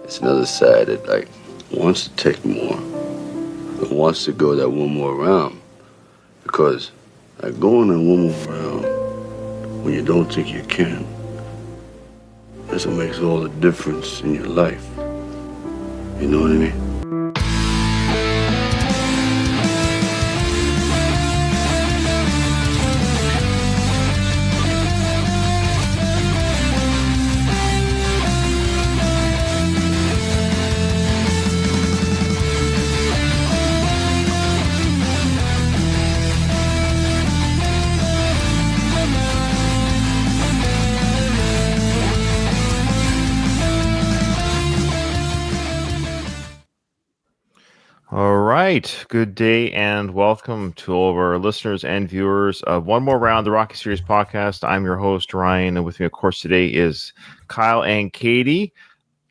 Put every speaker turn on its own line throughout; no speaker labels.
it's another side that like wants to take more, and wants to go that one more round. Because like going that one more round when you don't think you can, that's what makes all the difference in your life. You know what I mean?
All right. Good day and welcome to all of our listeners and viewers of One More Round, the Rocky Series podcast. I'm your host, Ryan, and with me, of course, today is Kyle and Katie.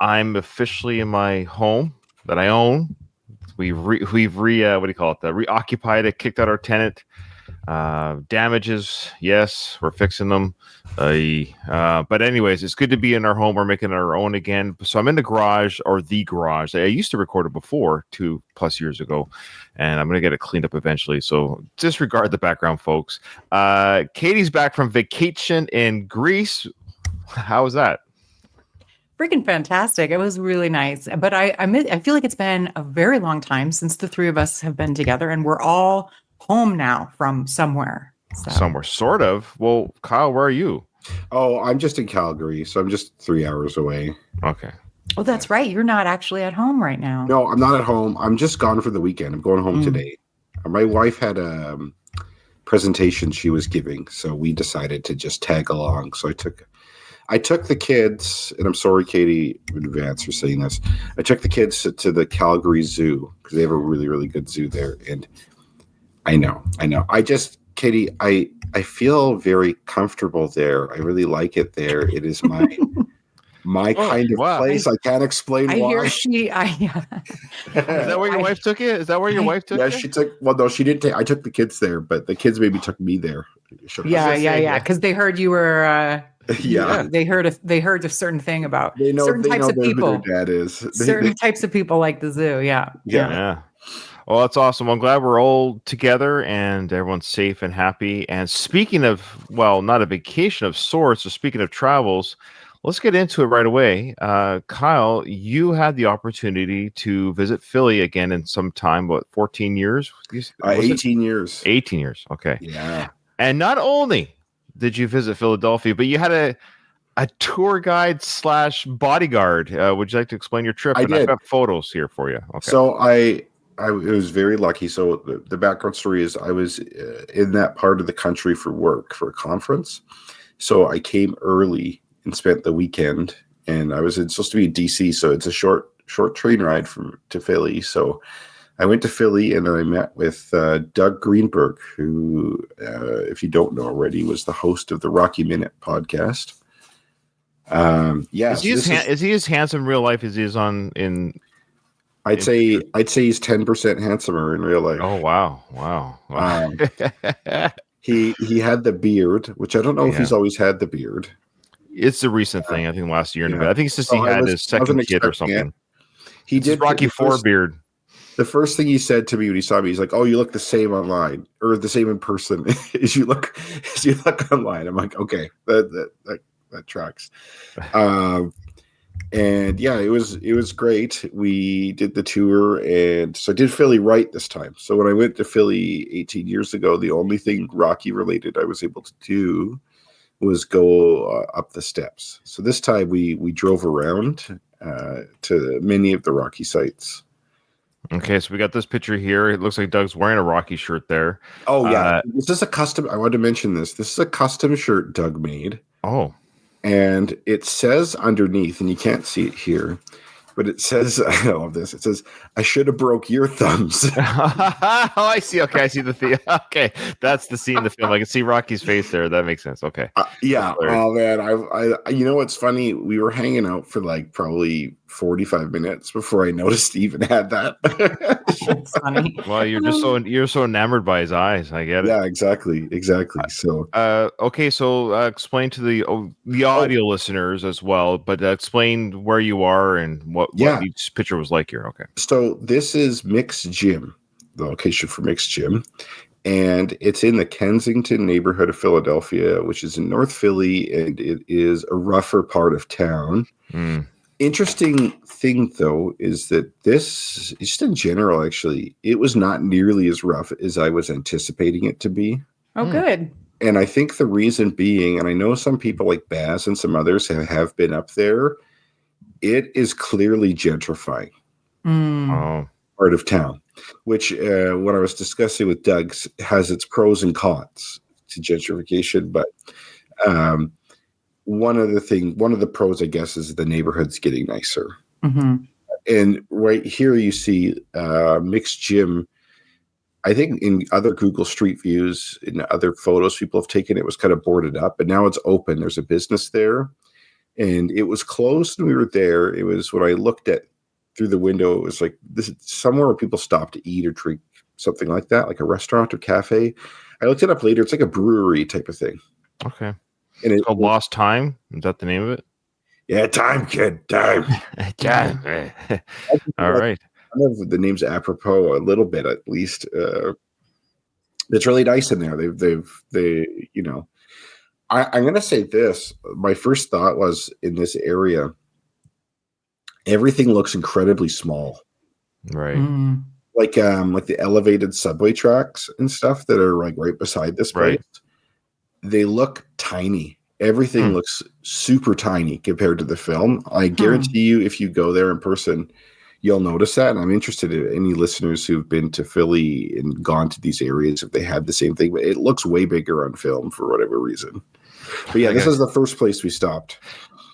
I'm officially in my home that I own. We've reoccupied it, kicked out our tenant. Damages, yes, we're fixing them. But anyways, it's good to be in our home. We're making our own again. So I'm in the garage. I used to record it before 2+ years ago, and I'm going to get it cleaned up eventually. So disregard the background, folks. Katie's back from vacation in Greece. How was that?
Freaking fantastic. It was really nice. But I feel like it's been a very long time since the three of us have been together, and we're all home now from somewhere.
Somewhere, sort of. Well, Kyle, where are you?
Oh, I'm just in Calgary, so I'm just 3 hours away.
Okay.
Oh, that's right. You're not actually at home right now.
No, I'm not at home. I'm just gone for the weekend. I'm going home today. My wife had a presentation she was giving, so we decided to just tag along. So I took the kids, and I'm sorry, Katie, in advance for saying this. I took the kids to the Calgary Zoo because they have a really, really good zoo there. And I know. Katie, I feel very comfortable there. I really like it there. It is my kind of place. I can't explain why.
Is that where your wife took you? Is that where your wife took you?
Yeah, she took. Well, no, she didn't take. I took the kids there, but the kids maybe took me there.
Yeah. Because they heard you were. They heard a certain thing about certain types of people.
Dad is
certain types of people like the zoo. Yeah.
Well, that's awesome. I'm glad we're all together and everyone's safe and happy. And speaking of, well, not a vacation of sorts, so speaking of travels, let's get into it right away. Kyle, you had the opportunity to visit Philly again in some time, 14 years?
18 years.
18 years. Okay.
Yeah.
And not only did you visit Philadelphia, but you had a tour guide / bodyguard. Would you like to explain your trip?
I've
got photos here for you. Okay.
So I was very lucky. So the background story is I was in that part of the country for work for a conference. So I came early and spent the weekend, and I was supposed to be in DC. So it's a short train ride to Philly. So I went to Philly and I met with Doug Greenberg, who, if you don't know already, was the host of the Rocky Minute podcast.
Is he as handsome in real life as he is in?
I'd say he's 10% handsomer in real life.
Oh wow!
He had the beard, which I don't know if he's always had the beard.
It's a recent thing. I think last year, I think it's just he had his second kid or something.
He did
Rocky IV beard.
The first thing he said to me when he saw me, he's like, "Oh, you look the same online or the same in person as you look online." I'm like, "Okay, that tracks." And yeah, it was great. We did the tour, and so I did Philly right this time. So when I went to Philly 18 years ago, the only thing Rocky related I was able to do was go up the steps. So this time we drove around to many of the Rocky sites.
Okay, so we got this picture here. It looks like Doug's wearing a Rocky shirt there.
Oh yeah, this is a custom. I wanted to mention this. This is a custom shirt Doug made.
Oh.
And it says underneath, and you can't see it here, but it says, I love this. It says, "I should have broke your thumbs."
Oh, I see. Okay, I see the theme. Okay, that's the scene in the film. I can see Rocky's face there. That makes sense. Okay.
Yeah. Oh man, I you know what's funny? We were hanging out for like probably 45 minutes before I noticed he even had that.
That's funny.
Well, you're so enamored by his eyes. I get it.
Yeah, exactly. So
okay, so explain to the audio listeners as well, but explain where you are and what each picture was like here. Okay.
So this is Mick's Gym, the location for Mick's Gym. And it's in the Kensington neighborhood of Philadelphia, which is in North Philly, and it is a rougher part of town. Interesting thing, though, is that this, just in general, actually, it was not nearly as rough as I was anticipating it to be.
Oh, good.
And I think the reason being, and I know some people like Baz and some others have been up there, it is clearly gentrifying part of town, which when I was discussing with Doug has its pros and cons to gentrification. But one of the pros, I guess, is the neighborhood's getting nicer. And right here you see Mick's Gym. I think in other Google Street Views, in other photos people have taken, it was kind of boarded up, but now it's open. There's a business there, and it was closed when we were there. It was when I looked at through the window, it was like this is somewhere where people stop to eat or drink, something like that, like a restaurant or cafe. I looked it up later. It's like a brewery type of thing.
Okay.
And
it's called Lost Time. Is that the name of it?
Yeah, time, kid, time.
Time. All right.
I know the name's apropos a little bit, at least. It's really nice in there. They you know, I'm going to say this. My first thought was in this area, everything looks incredibly small.
Right.
Like the elevated subway tracks and stuff that are like right beside this place. Right. They look tiny. Everything looks super tiny compared to the film. I guarantee you, if you go there in person, you'll notice that. And I'm interested in any listeners who've been to Philly and gone to these areas if they had the same thing. But it looks way bigger on film for whatever reason. But yeah, this is the first place we stopped.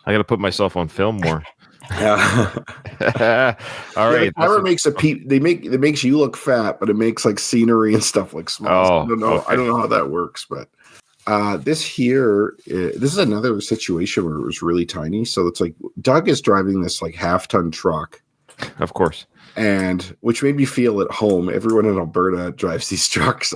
I got to put myself on film more. All right.
The camera makes it makes you look fat, but it makes like scenery and stuff like small. So I don't know. Okay. I don't know how that works, but this is another situation where it was really tiny. So it's like Doug is driving this like half-ton truck.
Of course.
And which made me feel at home. Everyone in Alberta drives these trucks.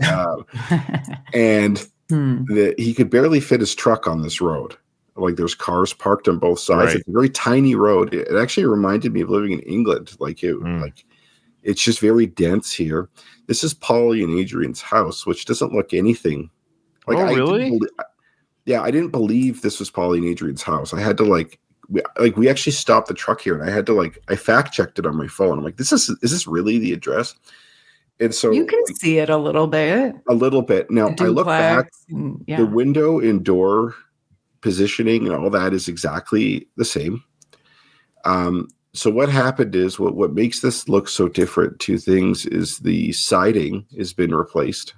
And he could barely fit his truck on this road. Like there's cars parked on both sides. Right. It's a very tiny road. It actually reminded me of living in England. Like it's just very dense here. This is Paulie and Adrian's house, which doesn't look anything. Like,
really?
I didn't believe this was Paulie and Adrian's house. I had to we actually stopped the truck here, and I had to I fact checked it on my phone. I'm like, is this really the address? And so
you can see it a little bit.
A little bit. Now I look back, the window and door positioning and all that is exactly the same. So what happened is what makes this look so different, two things, is the siding has been replaced.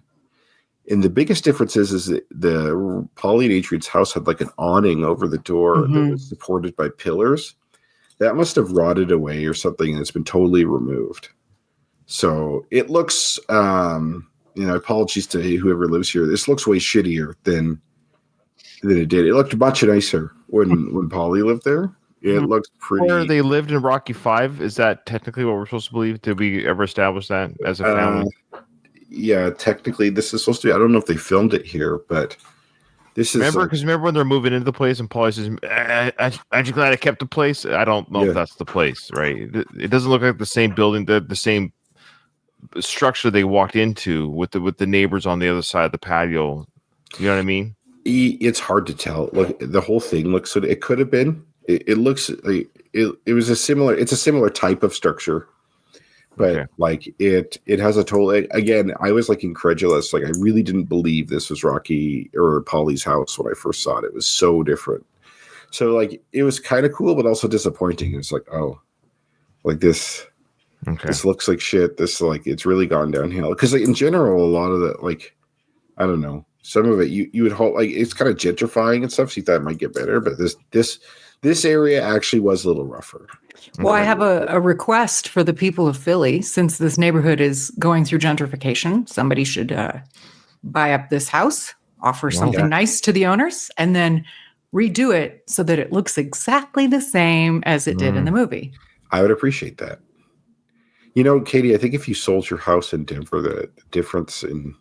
And the biggest difference is that the Paulie and Adrian's house had like an awning over the door that was supported by pillars. That must have rotted away or something, and it's been totally removed. So it looks, apologies to whoever lives here. This looks way shittier than it did. It looked much nicer when Paulie lived there. It looked pretty.
Or they lived in Rocky 5. Is that technically what we're supposed to believe? Did we ever establish that as a family?
Yeah, technically this is supposed to be. I don't know if they filmed it here, but this is.
Remember when they're moving into the place and Paulie says, "Aren't you glad I kept the place?" I don't know if that's the place, right? It doesn't look like the same building, the same structure they walked into with the neighbors on the other side of the patio. You know what I mean?
It's hard to tell. Look, the whole thing looks. It could have been. It looks like it was a similar. It's a similar type of structure. But it has a total. Again, I was like incredulous. Like I really didn't believe this was Rocky or Paulie's house when I first saw it. It was so different. So like it was kind of cool, but also disappointing. It's like, oh, like this. Okay. This looks like shit. This it's really gone downhill. Because in general, a lot of the I don't know. Some of it you would hope it's kind of gentrifying and stuff. So you thought it might get better, but this area actually was a little rougher.
Well, I have a request for the people of Philly. Since this neighborhood is going through gentrification, somebody should buy up this house, offer something nice to the owners, and then redo it so that it looks exactly the same as it did in the movie.
I would appreciate that. You know, Katie, I think if you sold your house in Denver, the difference in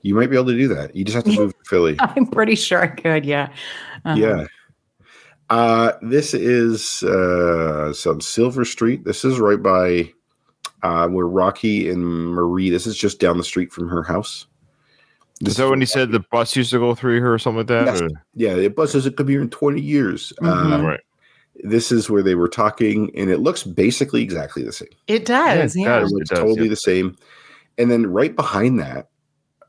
you might be able to do that. You just have to move to Philly.
I'm pretty sure I could, yeah.
Yeah. This is on Silver Street. This is right by where Rocky and Marie. This is just down the street from her house.
Is that when he said the bus used to go through here or something like that?
Yes.
Or?
Yeah, the bus hasn't come here in 20 years.
Right.
This is where they were talking, and it looks basically exactly the same.
It does.
Yeah,
Yeah.
It looks totally the same. And then right behind that,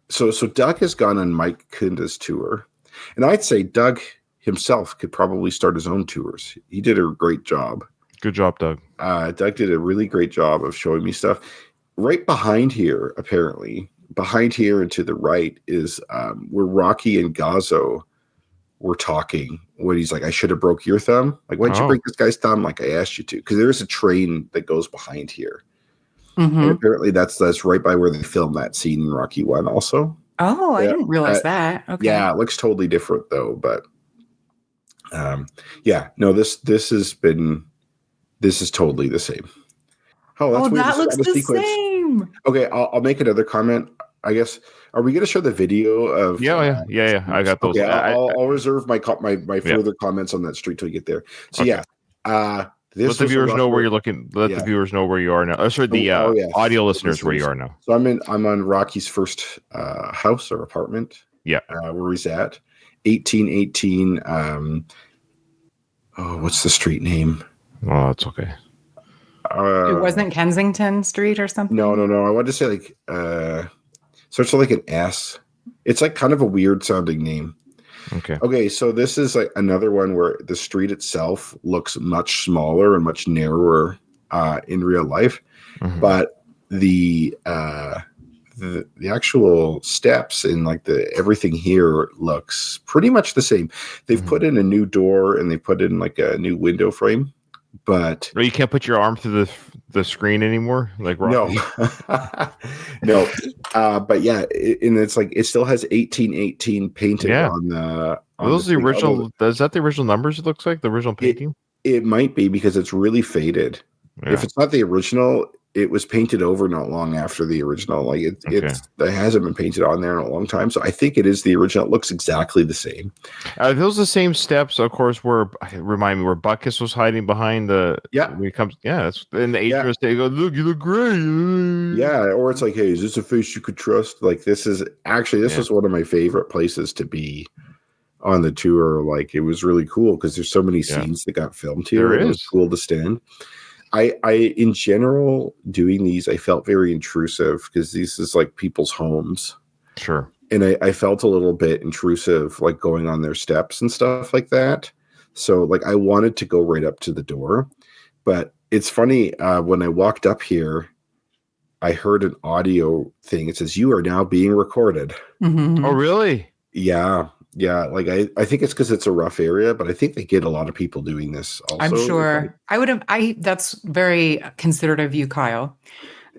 so Doug has gone on Mike Kunda's tour, and I'd say Doug himself could probably start his own tours. He did a great job.
Good job, Doug.
Doug did a really great job of showing me stuff. Right behind here, apparently, behind here and to the right is where Rocky and Gazzo were talking. When he's like, I should have broke your thumb. Like, why'd you break this guy's thumb? Like I asked you to. Because there is a train that goes behind here. And apparently that's right by where they filmed that scene in Rocky 1 also.
Oh, I didn't realize that. Okay.
Yeah, it looks totally different though. But this is totally the same. Oh, that's weird.
That looks the same.
Okay, I'll make another comment. I guess, are we going to show the video of?
Yeah. I got those.
Okay, I'll reserve my further comments on that street till you get there. So
let the viewers know where you're looking. Let the viewers know where you are now. Audio listeners where you are now.
So I'm on Rocky's first house or apartment.
Yeah,
where he's at, 1818. What's the street name?
Oh, that's okay.
It wasn't Kensington Street or something?
No. I wanted to say like starts with like an S. It's like kind of a weird sounding name. Okay, so this is like another one where the street itself looks much smaller and much narrower in real life, but the actual steps and like everything here looks pretty much the same. They've put in a new door and they put in like a new window frame. But
you can't put your arm through the screen anymore, like Rocky.
No. But yeah, and it's like it still has 1818 painted on the.
Are those the original? Is that the original numbers? It looks like the original painting.
It might be because it's really faded. Yeah. If it's not the original, it was painted over not long after the original. Like it hasn't been painted on there in a long time. So I think it is the original. It looks exactly the same.
Are those the same steps, of course, where Butkus was hiding behind the when he comes that's in the agents they go, look, you look great.
Yeah, or it's like, hey, is this a face you could trust? Like this was one of my favorite places to be on the tour. Like it was really cool because there's so many scenes that got filmed here. It was cool to stand. I in general doing these, I felt very intrusive because this is like people's homes.
Sure.
And I felt a little bit intrusive, like going on their steps and stuff like that. So like I wanted to go right up to the door, but it's funny. When I walked up here, I heard an audio thing. It says, "You are now being recorded."
Mm-hmm.
Oh, really?
Yeah. Yeah, like I think it's because it's a rough area, but I think they get a lot of people doing this also.
I'm sure. That's very considerate of you, Kyle.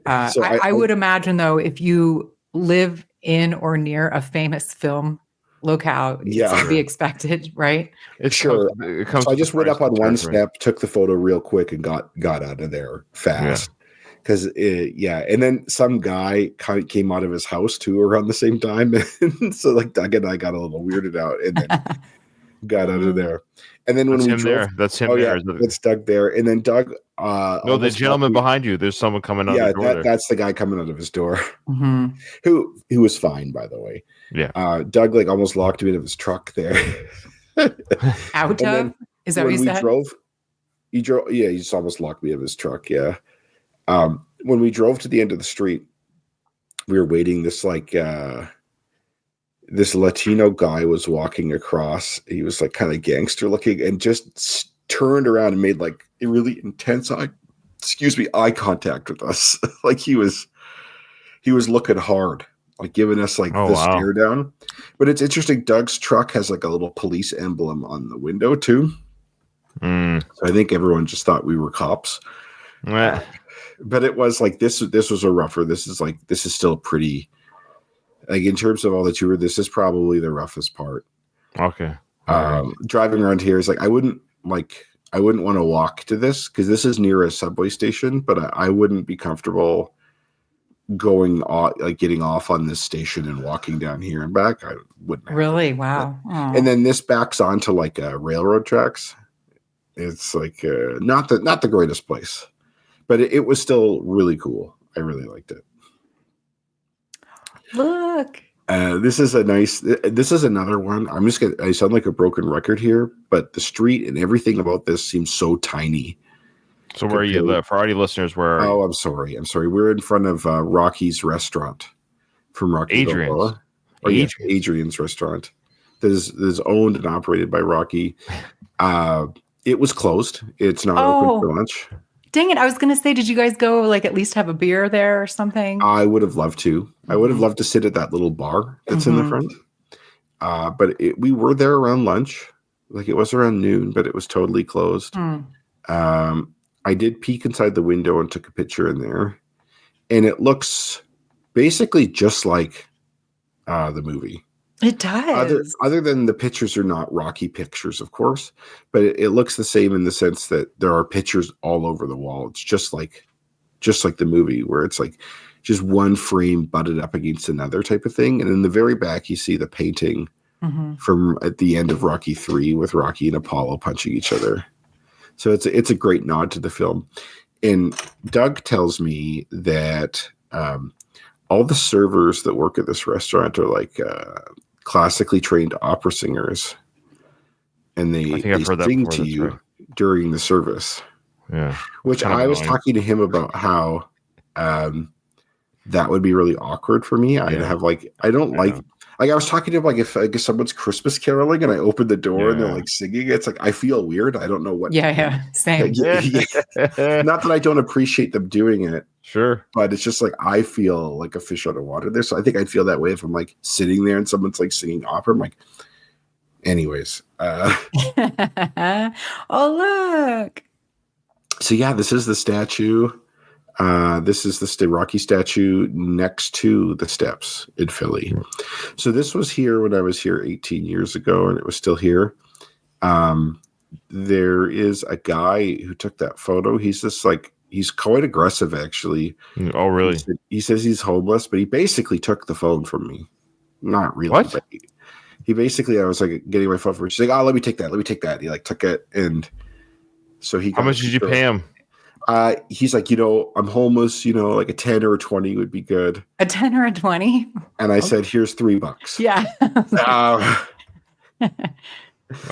I would imagine, though, if you live in or near a famous film locale, it's to be expected, right?
So I just went up on one step, took the photo real quick, and got out of there fast. Because and then some guy came out of his house too around the same time, and so like Doug and I got a little weirded out, and then got out of there. And then
that's him there.
That's Doug there, and then Doug.
No, the gentleman behind you. There's someone coming out. Yeah,
that's the guy coming out of his door. Who was fine, by the way.
Yeah.
Doug like almost locked me out of his truck there.
Out of? Is that what you said?
He drove. Yeah, he just almost locked me out of his truck. Yeah. When we drove to the end of the street, we were waiting. This Latino guy was walking across. He was like kind of gangster looking, and just turned around and made like a really intense eye contact with us. Like he was looking hard, like giving us like stare down. But it's interesting. Doug's truck has like a little police emblem on the window too. So I think everyone just thought we were cops. But it was like this was a rougher. This is still pretty, like in terms of all the tour, this is probably the roughest part.
Okay.
Driving around here is like I wouldn't want to walk to this because this is near a subway station, but I wouldn't be comfortable going off, like getting off on this station and walking down here and back. I wouldn't.
Really? Wow.
And then this backs onto like railroad tracks. It's like not the greatest place, but it was still really cool. I really liked it.
Look.
This is another one. I sound like a broken record here, but the street and everything about this seems so tiny.
So where are you? For audio listeners, where are you?
I'm sorry. We're in front of Rocky's restaurant from Rocky
Adrian's.
Balboa. Yes, Adrian's restaurant. That is owned and operated by Rocky. It was closed. It's not open for lunch.
Dang it. I was going to say, did you guys go like at least have a beer there or something?
I would have loved to. I would have loved to sit at that little bar that's in the front. But we were there around lunch. Like it was around noon, but it was totally closed. I did peek inside the window and took a picture in there. And it looks basically just like the movie.
It does.
Other than the pictures are not Rocky pictures, of course, but it looks the same in the sense that there are pictures all over the wall. It's just like the movie, where it's like just one frame butted up against another type of thing. And in the very back, you see the painting from at the end of Rocky 3 with Rocky and Apollo punching each other. So it's a great nod to the film. And Doug tells me that all the servers that work at this restaurant are like classically trained opera singers, and they sing to you during the service.
Yeah,
which I was talking to him about how that would be really awkward for me. I was talking to him like if someone's Christmas caroling and I open the door and they're like singing, it's like I feel weird. I don't know what.
Yeah, same.
Not that I don't appreciate them doing it.
Sure.
But it's just like I feel like a fish out of water there. So I think I'd feel that way if I'm like sitting there and someone's like singing opera. I'm like, anyways.
Oh, look.
So yeah, this is the statue. This is the Rocky statue next to the steps in Philly. So this was here when I was here 18 years ago, and it was still here. There is a guy who took that photo. He's quite aggressive, actually.
Oh, really?
He says he's homeless, but he basically took the phone from me. Not really.
What?
But he basically, I was like getting my phone from him. She's like, "Oh, let me take that." He like took it, and so he.
How much did you pay him?
He's like, I'm homeless. Like a 10 or a 20 would be good.
A 10 or a 20?
And I said, "Here's $3."
Yeah.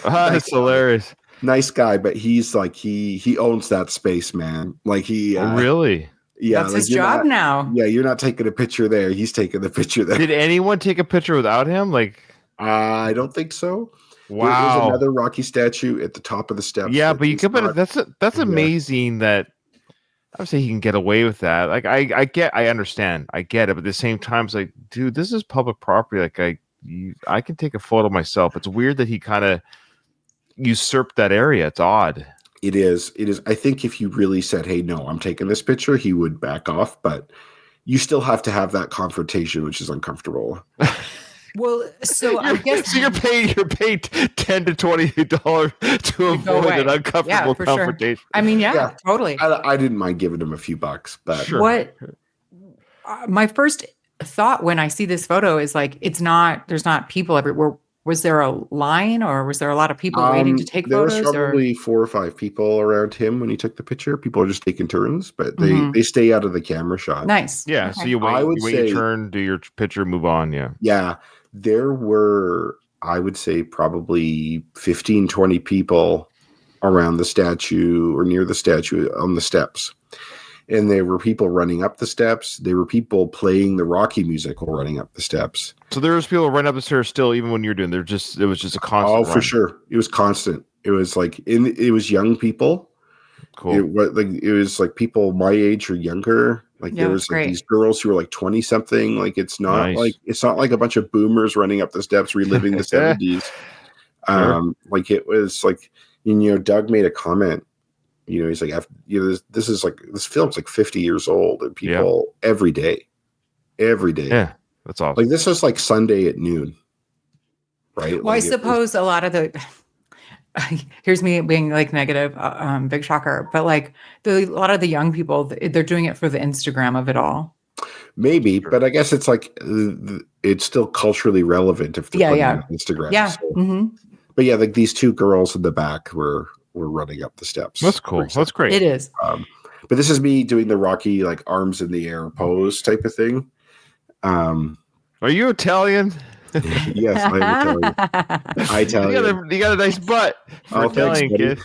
That's hilarious.
Nice guy, but he's like he owns that space, man. Like he
really,
yeah,
that's his job now.
Yeah, you're not taking a picture there. He's taking the picture there.
Did anyone take a picture without him? Like,
I don't think so.
Wow,
there's another Rocky statue at the top of the steps.
Yeah, but you can. But that's amazing that I would say he can get away with that. Like, I understand, I get it, but at the same time, it's like, dude, this is public property. Like, I can take a photo myself. It's weird that he kind of usurped that area. It's odd.
It is. I think if you really said, "Hey, no, I'm taking this picture," he would back off, but you still have to have that confrontation, which is uncomfortable.
Well, so I guess
you're paid $10 to $20 to avoid an uncomfortable confrontation.
Sure. I mean, yeah. Totally.
I didn't mind giving him a few bucks, but
sure.
What my first thought when I see this photo is like, there's not people everywhere. Was there a line, or was there a lot of people waiting to take photos?
There was probably 4 or 5 people around him when he took the picture. People are just taking turns, but they stay out of the camera shot.
Nice.
Yeah. Okay. So you wait your turn, do your picture, move on. Yeah.
Yeah. There were, I would say, probably 15, 20 people around the statue or near the statue on the steps. And there were people running up the steps. There were people playing the Rocky music while running up the steps.
So there was people running up the stairs still, even when you're doing. It was just a constant.
Oh, for sure, it was constant. It was like it was young people.
Cool.
It was like people my age or younger. Like there was like these girls who were like 20 something. Like it's not like a bunch of boomers running up the steps reliving the 70s. Like it was like Doug made a comment. He's like, this film's like 50 years old, and people every day.
Yeah, that's awesome.
Like this was like Sunday at noon, right?
Well, I suppose a lot of the, here's me being like negative, big shocker, but like a lot of the young people, they're doing it for the Instagram of it all.
Maybe, but I guess it's like, it's still culturally relevant if they're putting it on Instagram.
Yeah.
So. But yeah, like these 2 girls in the back were we're running up the steps.
That's cool. That's great.
It is.
But this is me doing the Rocky like arms in the air pose type of thing.
Are you Italian?
Yes, I'm Italian.
You got a nice butt for Italian kid.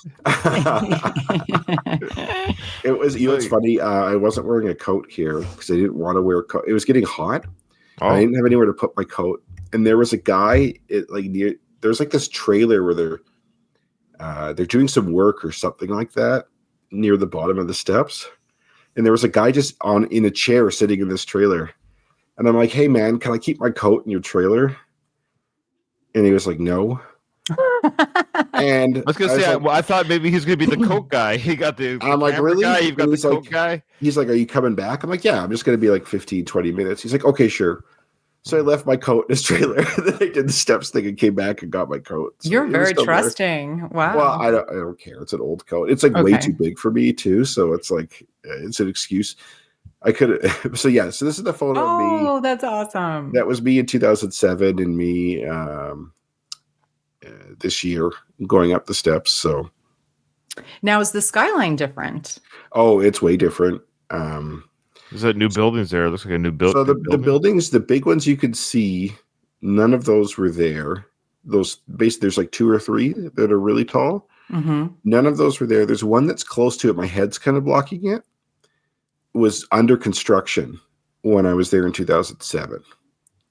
It was. You know, it's funny. I wasn't wearing a coat here because I didn't want to wear a coat. It was getting hot. Oh. I didn't have anywhere to put my coat, and there was a guy. There's like this trailer where they're doing some work or something like that near the bottom of the steps, and there was a guy just in a chair sitting in this trailer. And I'm like, hey, man, can I keep my coat in your trailer? And he was like, no. And
I was going to say, I thought maybe he's going to be the coat guy. He got the
I'm like, really?
Guy, you've got the coat guy?
He's like, are you coming back? I'm like, yeah, I'm just going to be like 15, 20 minutes. He's like, okay, sure. So I left my coat in his trailer. Then I did the steps thing and came back and got my coat. So
you're very trusting. There. Wow.
Well, I don't care. It's an old coat. It's like way too big for me too. So it's like, it's an excuse. I could. So yeah. So this is the photo of me.
Oh, that's awesome.
That was me in 2007 and me this year going up the steps. So
now is the skyline different?
Oh, it's way different.
Is that new buildings there? It looks like a new building.
So the buildings, the big ones you could see, none of those were there. Those there's like 2 or 3 that are really tall.
Mm-hmm.
None of those were there. There's one that's close to it. My head's kind of blocking it. Was under construction when I was there in 2007.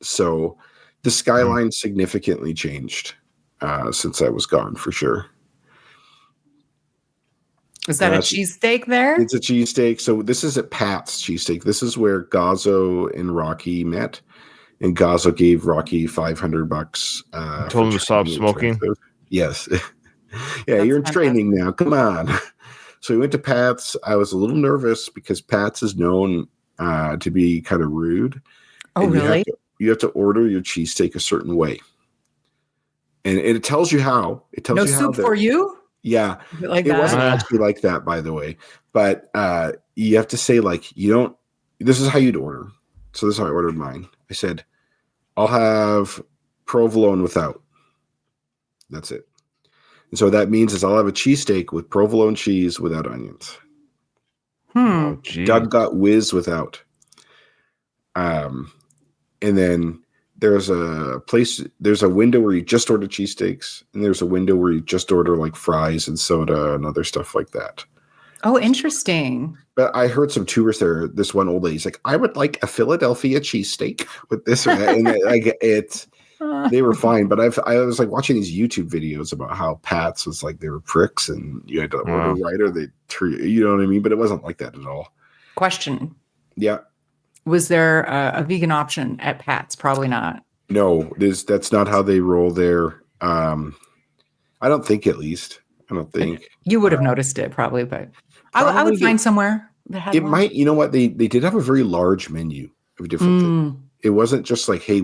So the skyline significantly changed since I was gone for sure.
Is that a cheesesteak there?
It's a cheesesteak. So this is at Pat's Cheesesteak. This is where Gazzo and Rocky met. And Gazzo gave Rocky $500.
Told him to stop smoking?
Yes. Yeah, you're in training now. Come on. So we went to Pat's. I was a little nervous because Pat's is known to be kind of rude.
Oh, really?
You have to order your cheesesteak a certain way. And it tells you how. It tells you how. No soup
for you?
Yeah.
Like
it wasn't actually like that, by the way. But you have to say, like, this is how you'd order. So this is how I ordered mine. I said, I'll have provolone without. That's it. And so that means is I'll have a cheesesteak with provolone cheese without onions.
Oh,
Doug got whiz without. And then there's a window where you just order cheesesteaks, and there's a window where you just order like fries and soda and other stuff like that.
Oh, interesting.
But I heard some tourists there. This one old lady's like, I would like a Philadelphia cheesesteak with this or that. And they were fine. But I was like watching these YouTube videos about how Pat's was like they were pricks and you had to order right or they treat you know what I mean? But it wasn't like that at all.
Question.
Yeah.
Was there a vegan option at Pat's? Probably not.
No, that's not how they roll there. I don't think, at least. I don't think.
You would have noticed it probably, but I would find somewhere that had
it
one.
might, you know what? They did have a very large menu of different things. It wasn't just like, hey,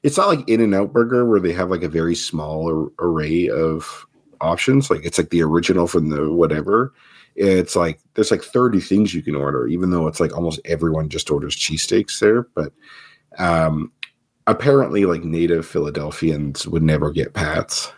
it's not like In-N-Out Burger where they have like a very small array of options. Like it's like the original from the whatever. It's like there's like 30 things you can order, even though it's like almost everyone just orders cheesesteaks there. But apparently, like native Philadelphians would never get Pat's.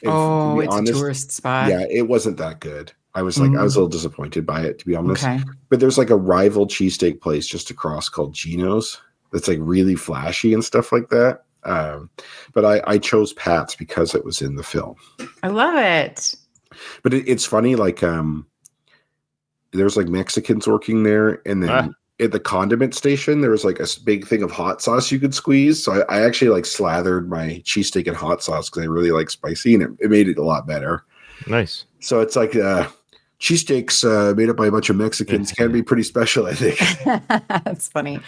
And it's honest, a tourist spot.
Yeah, it wasn't that good. I was like, I was a little disappointed by it, to be honest. Okay. But there's like a rival cheesesteak place just across called Gino's that's like really flashy and stuff like that. But I chose Pat's because it was in the film.
I love it.
But it's funny, like there's like Mexicans working there, and then at the condiment station there was like a big thing of hot sauce you could squeeze. So I actually like slathered my cheesesteak in hot sauce because I really like spicy, and it made it a lot better.
Nice.
So it's like cheesesteaks made up by a bunch of Mexicans can be pretty special, I think.
That's funny.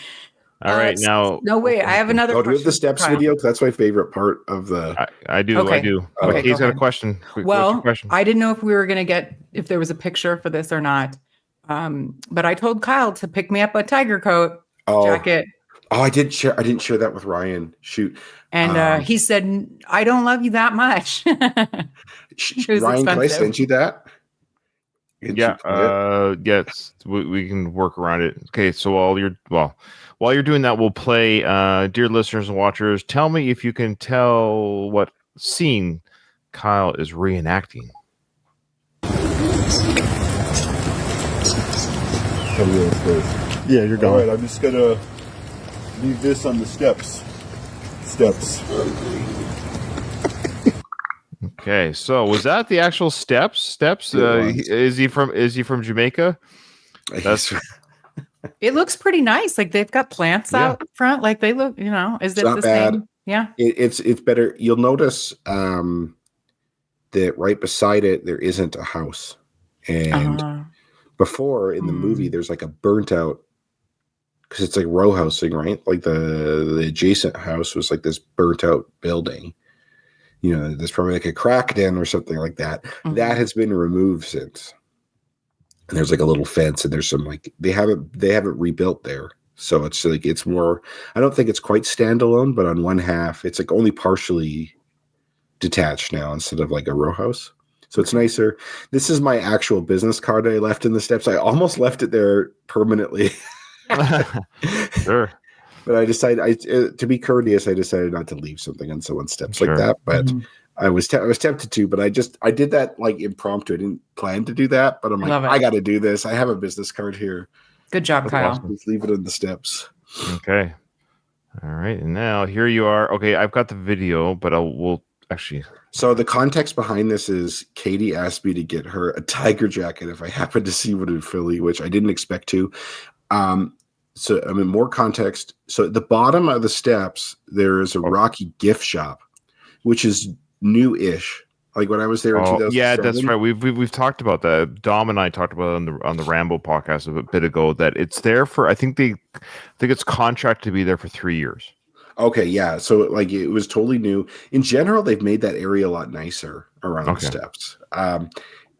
All right, now.
No, wait. I have another.
Do we have the steps video? Because that's my favorite part of the.
I do.
Okay.
I do.
Okay,
He's got a question.
Well, I didn't know if we were going to get if there was a picture for this or not. But I told Kyle to pick me up a tiger coat jacket.
Oh, I didn't share that with Ryan. Shoot.
And he said, "I don't love you that much."
Ryan, expensive. Can I send you that?
Yes, we can work around it. Okay, so while you're doing that, we'll play, dear listeners and watchers, tell me if you can tell what scene Kyle is reenacting.
Yeah, you're
All
going.
right, I'm just gonna leave this on the steps.
Okay, so was that the actual steps? Is he from Jamaica? That's
It looks pretty nice. Like they've got plants out front. Like they look, is it
not
the
bad.
same? Yeah.
It's better. You'll notice that right beside it there isn't a house, and before in the movie there's like a burnt out, because it's like row housing, right? Like the adjacent house was like this burnt out building. There's probably like a crack den or something like that. That has been removed since. And there's like a little fence, and there's some like they haven't rebuilt there. So it's like it's more, I don't think it's quite standalone, but on one half it's like only partially detached now instead of like a row house. So it's nicer. This is my actual business card I left in the steps. I almost left it there permanently.
Sure.
But I decided, to be courteous, I decided not to leave something on someone's steps like that. But I was tempted to, but I did that like impromptu. I didn't plan to do that, but I'm like, I got to do this. I have a business card here.
Good job, Kyle.
Awesome.
Just leave it on the steps.
Okay. All right. And now here you are. Okay, I've got the video, but we'll actually. So
the context behind this is Katie asked me to get her a tiger jacket if I happened to see one in Philly, which I didn't expect to. So, I mean, more context. So at the bottom of the steps, there is a Rocky gift shop, which is new-ish. Like when I was there in 2007.
Yeah, that's right. We've talked about that. Dom and I talked about it on the Rambo podcast a bit ago, that it's there for, I think it's contracted to be there for 3 years.
Okay, yeah. So like it was totally new. In general, they've made that area a lot nicer around the steps.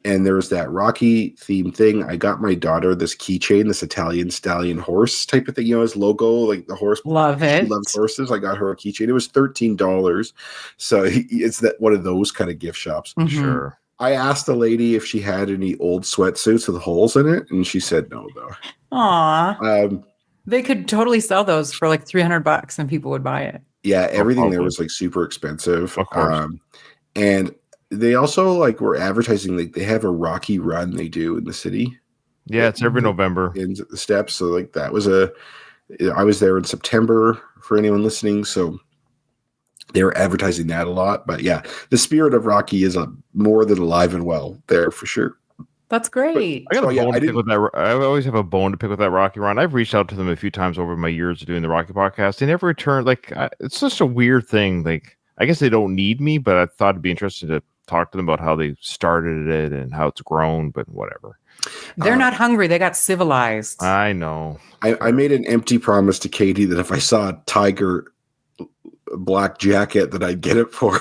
And there was that Rocky theme thing. I got my daughter this keychain, this Italian stallion horse type of thing, his logo, like the horse.
Love it.
She loves horses. I got her a keychain. It was $13. So it's one of those kind of gift shops.
Mm-hmm.
Sure.
I asked the lady if she had any old sweatsuits with holes in it, and she said no, though.
Aw. They could totally sell those for like $300 and people would buy it.
Yeah, everything there was like super expensive.
Of course.
And they also like were advertising, like they have a Rocky run they do in the city.
Yeah, it's every November
in the steps. So like that was I was there in September for anyone listening. So they were advertising that a lot. But yeah, the spirit of Rocky is more than alive and well there for sure.
That's great.
I got a bone to pick with that. I always have a bone to pick with that Rocky run. I've reached out to them a few times over my years of doing the Rocky podcast. They never return. Like it's such a weird thing. Like I guess they don't need me, but I thought it'd be interesting to talk to them about how they started it and how it's grown, but whatever.
They're not hungry. They got civilized.
I know.
I made an empty promise to Katie that if I saw a tiger black jacket that I'd get it for.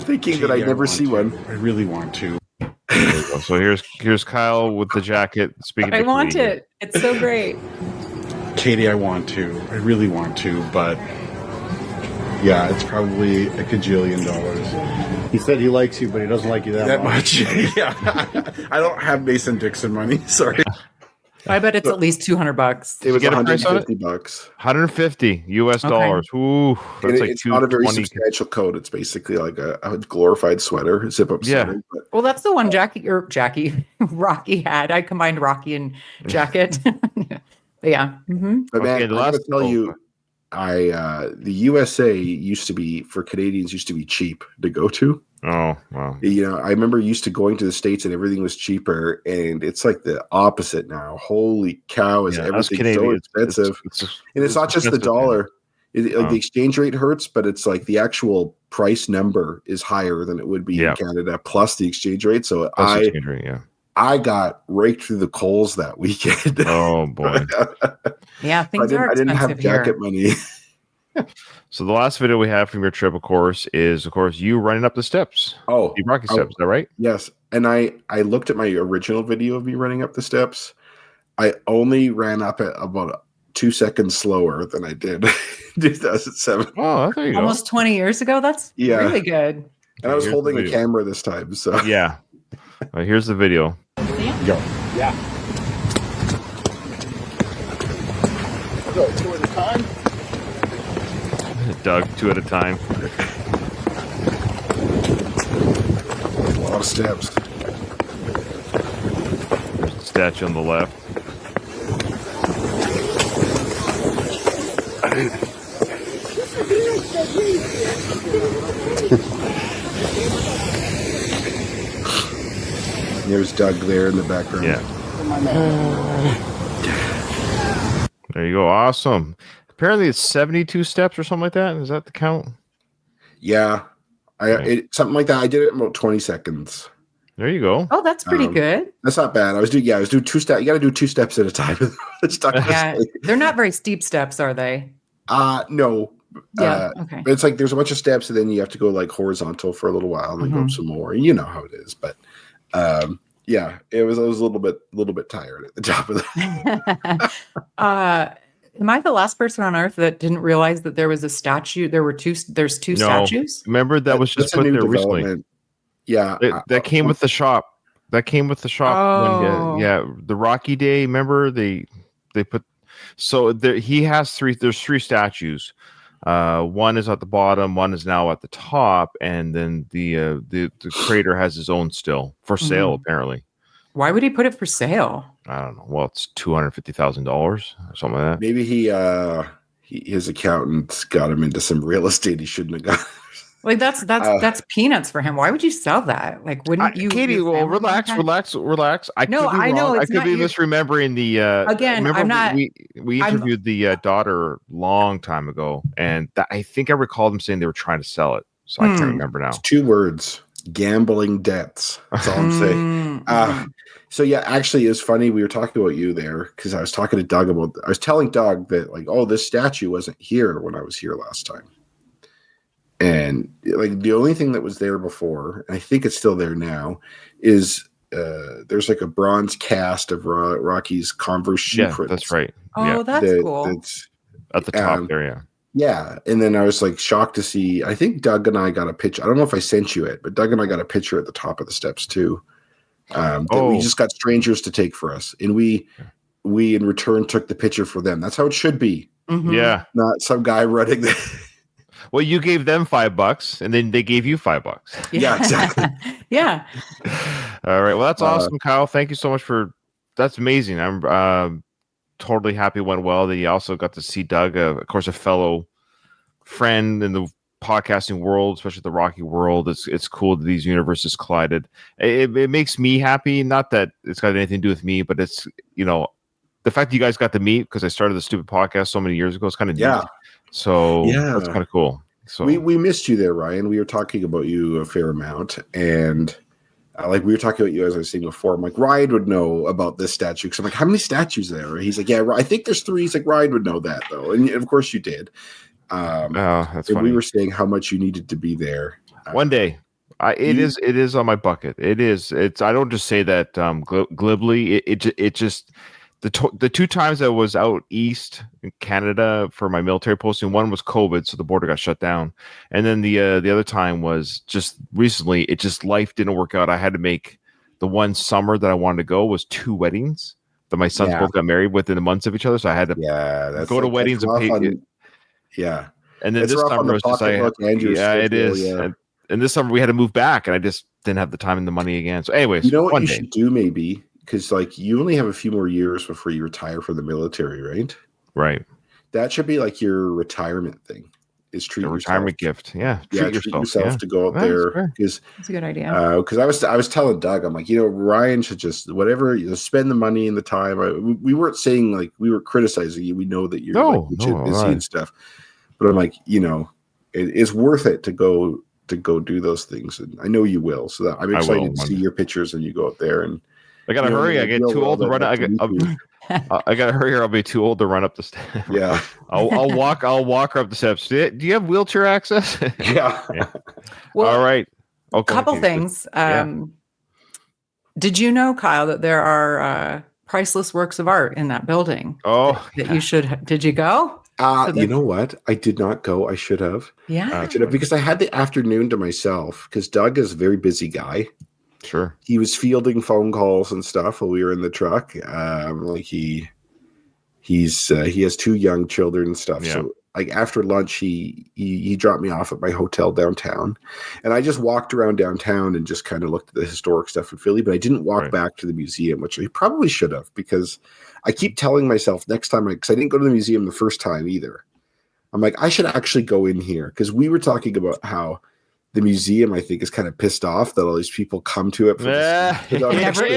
Thinking that I'd never see one.
I really want to.
So here's Kyle with the jacket. Speaking
I want it. It's so great.
Katie, I want to. I really want to, but yeah, it's probably a $1,000,000,000.
He said he likes you, but he doesn't like you that much.
Yeah. I don't have Mason Dixon money. Sorry.
I bet it's at least $200.
It was $150.
$150 US dollars. Ooh, that's
it's not a very substantial coat. It's basically like a glorified sweater, a zip-up sweater. But.
Well, that's the one Rocky had. I combined Rocky and jacket. Yeah. Mm-hmm.
But man, I gotta tell you, the USA used to be, for Canadians, used to be cheap to go to.
Oh, wow.
I remember used to going to the States and everything was cheaper, and it's like the opposite now. Holy cow, is everything so expensive. And it's not just the dollar. The exchange rate hurts, but it's like the actual price number is higher than it would be in Canada, plus the exchange rate. So I got raked through the coals that weekend.
Oh, boy.
Yeah, things are expensive.
I didn't have jacket money.
So the last video we have from your trip, of course, is you running up the steps.
Oh,
the Rocky steps. Is that right?
Yes. And I looked at my original video of me running up the steps. I only ran up at about 2 seconds slower than I did in 2007.
Oh, there you go.
Almost 20 years ago. That's really good.
And I was holding a camera this time. So
yeah. Here's the video.
Go.
Yeah. Go 2 at a time.
Doug, 2 at a time.
A lot of steps.
statue on the left.
There's Doug there in the background.
Yeah. There you go. Awesome. Apparently it's 72 steps or something like that. Is that the count?
Yeah. Something like that. I did it in about 20 seconds.
There you go.
Oh, that's pretty good.
That's not bad. I was doing 2 steps. You got to do 2 steps at a time.
Yeah, they're not very steep steps, are they?
No.
Yeah. Okay.
It's like there's a bunch of steps, and then you have to go like horizontal for a little while, and then go up some more. And you know how it is, but yeah, I was a little bit tired at the top of that.
Am I the last person on earth that didn't realize that there was a statue? There's two statues.
Remember that was just put there recently.
Yeah,
that came with the shop. That came with the shop.
Oh.
When, the Rocky Day. Remember they put. So he has three. There's 3 statues. One is at the bottom. One is now at the top, and then the creator has his own still for sale. Apparently.
Why would he put it for sale?
I don't know. Well, it's $250,000 or something like that.
Maybe his accountant got him into some real estate he shouldn't have got.
Like that's peanuts for him. Why would you sell that? Like, wouldn't you?
Katie, well, relax. I
know.
I could be misremembering the.
Again, I'm not.
We interviewed the daughter long time ago, and I think I recalled them saying they were trying to sell it. So I can't remember now.
It's 2 words: gambling debts. That's all I'm saying. So yeah, actually, it's funny we were talking about you there because I was talking to Doug about. I was telling Doug that like, oh, this statue wasn't here when I was here last time. And like the only thing that was there before, and I think it's still there now, is there's like a bronze cast of Rocky's Converse shoe prints.
That's right.
Oh, that's cool.
That's at the top there, yeah.
Yeah, and then I was like shocked to see. I think Doug and I got a picture. I don't know if I sent you it, but Doug and I got a picture at the top of the steps too. That we just got strangers to take for us, and we in return took the picture for them. That's how it should be.
Mm-hmm.
Yeah,
not some guy running the.
Well, you gave them $5, and then they gave you $5.
Yeah, exactly.
Yeah.
All right. Well, that's awesome, Kyle. Thank you so much that's amazing. I'm totally happy it went well. That you also got to see Doug, of course, a fellow friend in the podcasting world, especially the Rocky world. It's cool that these universes collided. It makes me happy. Not that it's got anything to do with me, but it's, the fact that you guys got to meet because I started the stupid podcast so many years ago. It's kind of neat. So that's kind of cool. So
we missed you there, Ryan. We were talking about you a fair amount, and like we were talking about you as I was saying before. I'm like, Ryan would know about this statue because I'm like, how many statues are there? He's like, yeah, I think there's 3. He's like, Ryan would know that though, and of course you did.
That's funny.
We were saying how much you needed to be there.
One day, it is on my bucket. It is. It's. I don't just say that glibly. It just. The 2 times I was out east in Canada for my military posting, one was COVID, so the border got shut down, and then the other time was just recently. It just life didn't work out. I had to make the one summer that I wanted to go was 2 weddings that my sons both got married within the months of each other, so I had to go to weddings and pay. And then this summer was just it is. Yeah. And this summer we had to move back, and I just didn't have the time and the money again. So, anyways,
you know what should do maybe. Because like you only have a few more years before you retire from the military, right?
Right.
That should be like your retirement thing. Is treat yourself.
Retirement gift. Yeah.
Treat yourself to go out there. Because
that's a good idea.
Because I was telling Doug, I'm like, Ryan should just whatever spend the money and the time. We weren't saying like we were criticizing you. We know that you're busy and stuff. But I'm like, it's worth it to go do those things, and I know you will. So that I'm excited to see your pictures and you go out there and.
I gotta hurry. I get too old to run. I gotta hurry, or I'll be too old to run up the steps.
Yeah,
I'll walk. I'll walk her up the steps. Do you have wheelchair access?
Yeah.
Well, all right.
Okay. Couple things. Did you know, Kyle, that there are priceless works of art in that building?
Oh,
that you should. Did you go?
You know what? I did not go. I should have.
Yeah.
I should have, because I had the afternoon to myself. Because Doug is a very busy guy.
Sure.
He was fielding phone calls and stuff while we were in the truck. He has 2 young children and stuff.
Yeah.
So like after lunch, he dropped me off at my hotel downtown, and I just walked around downtown and just kind of looked at the historic stuff in Philly, but I didn't walk back to the museum, which I probably should have, because I keep telling myself next time, because I didn't go to the museum the first time either. I'm like, I should actually go in here, because we were talking about how the museum, I think, is kind of pissed off that all these people come to it for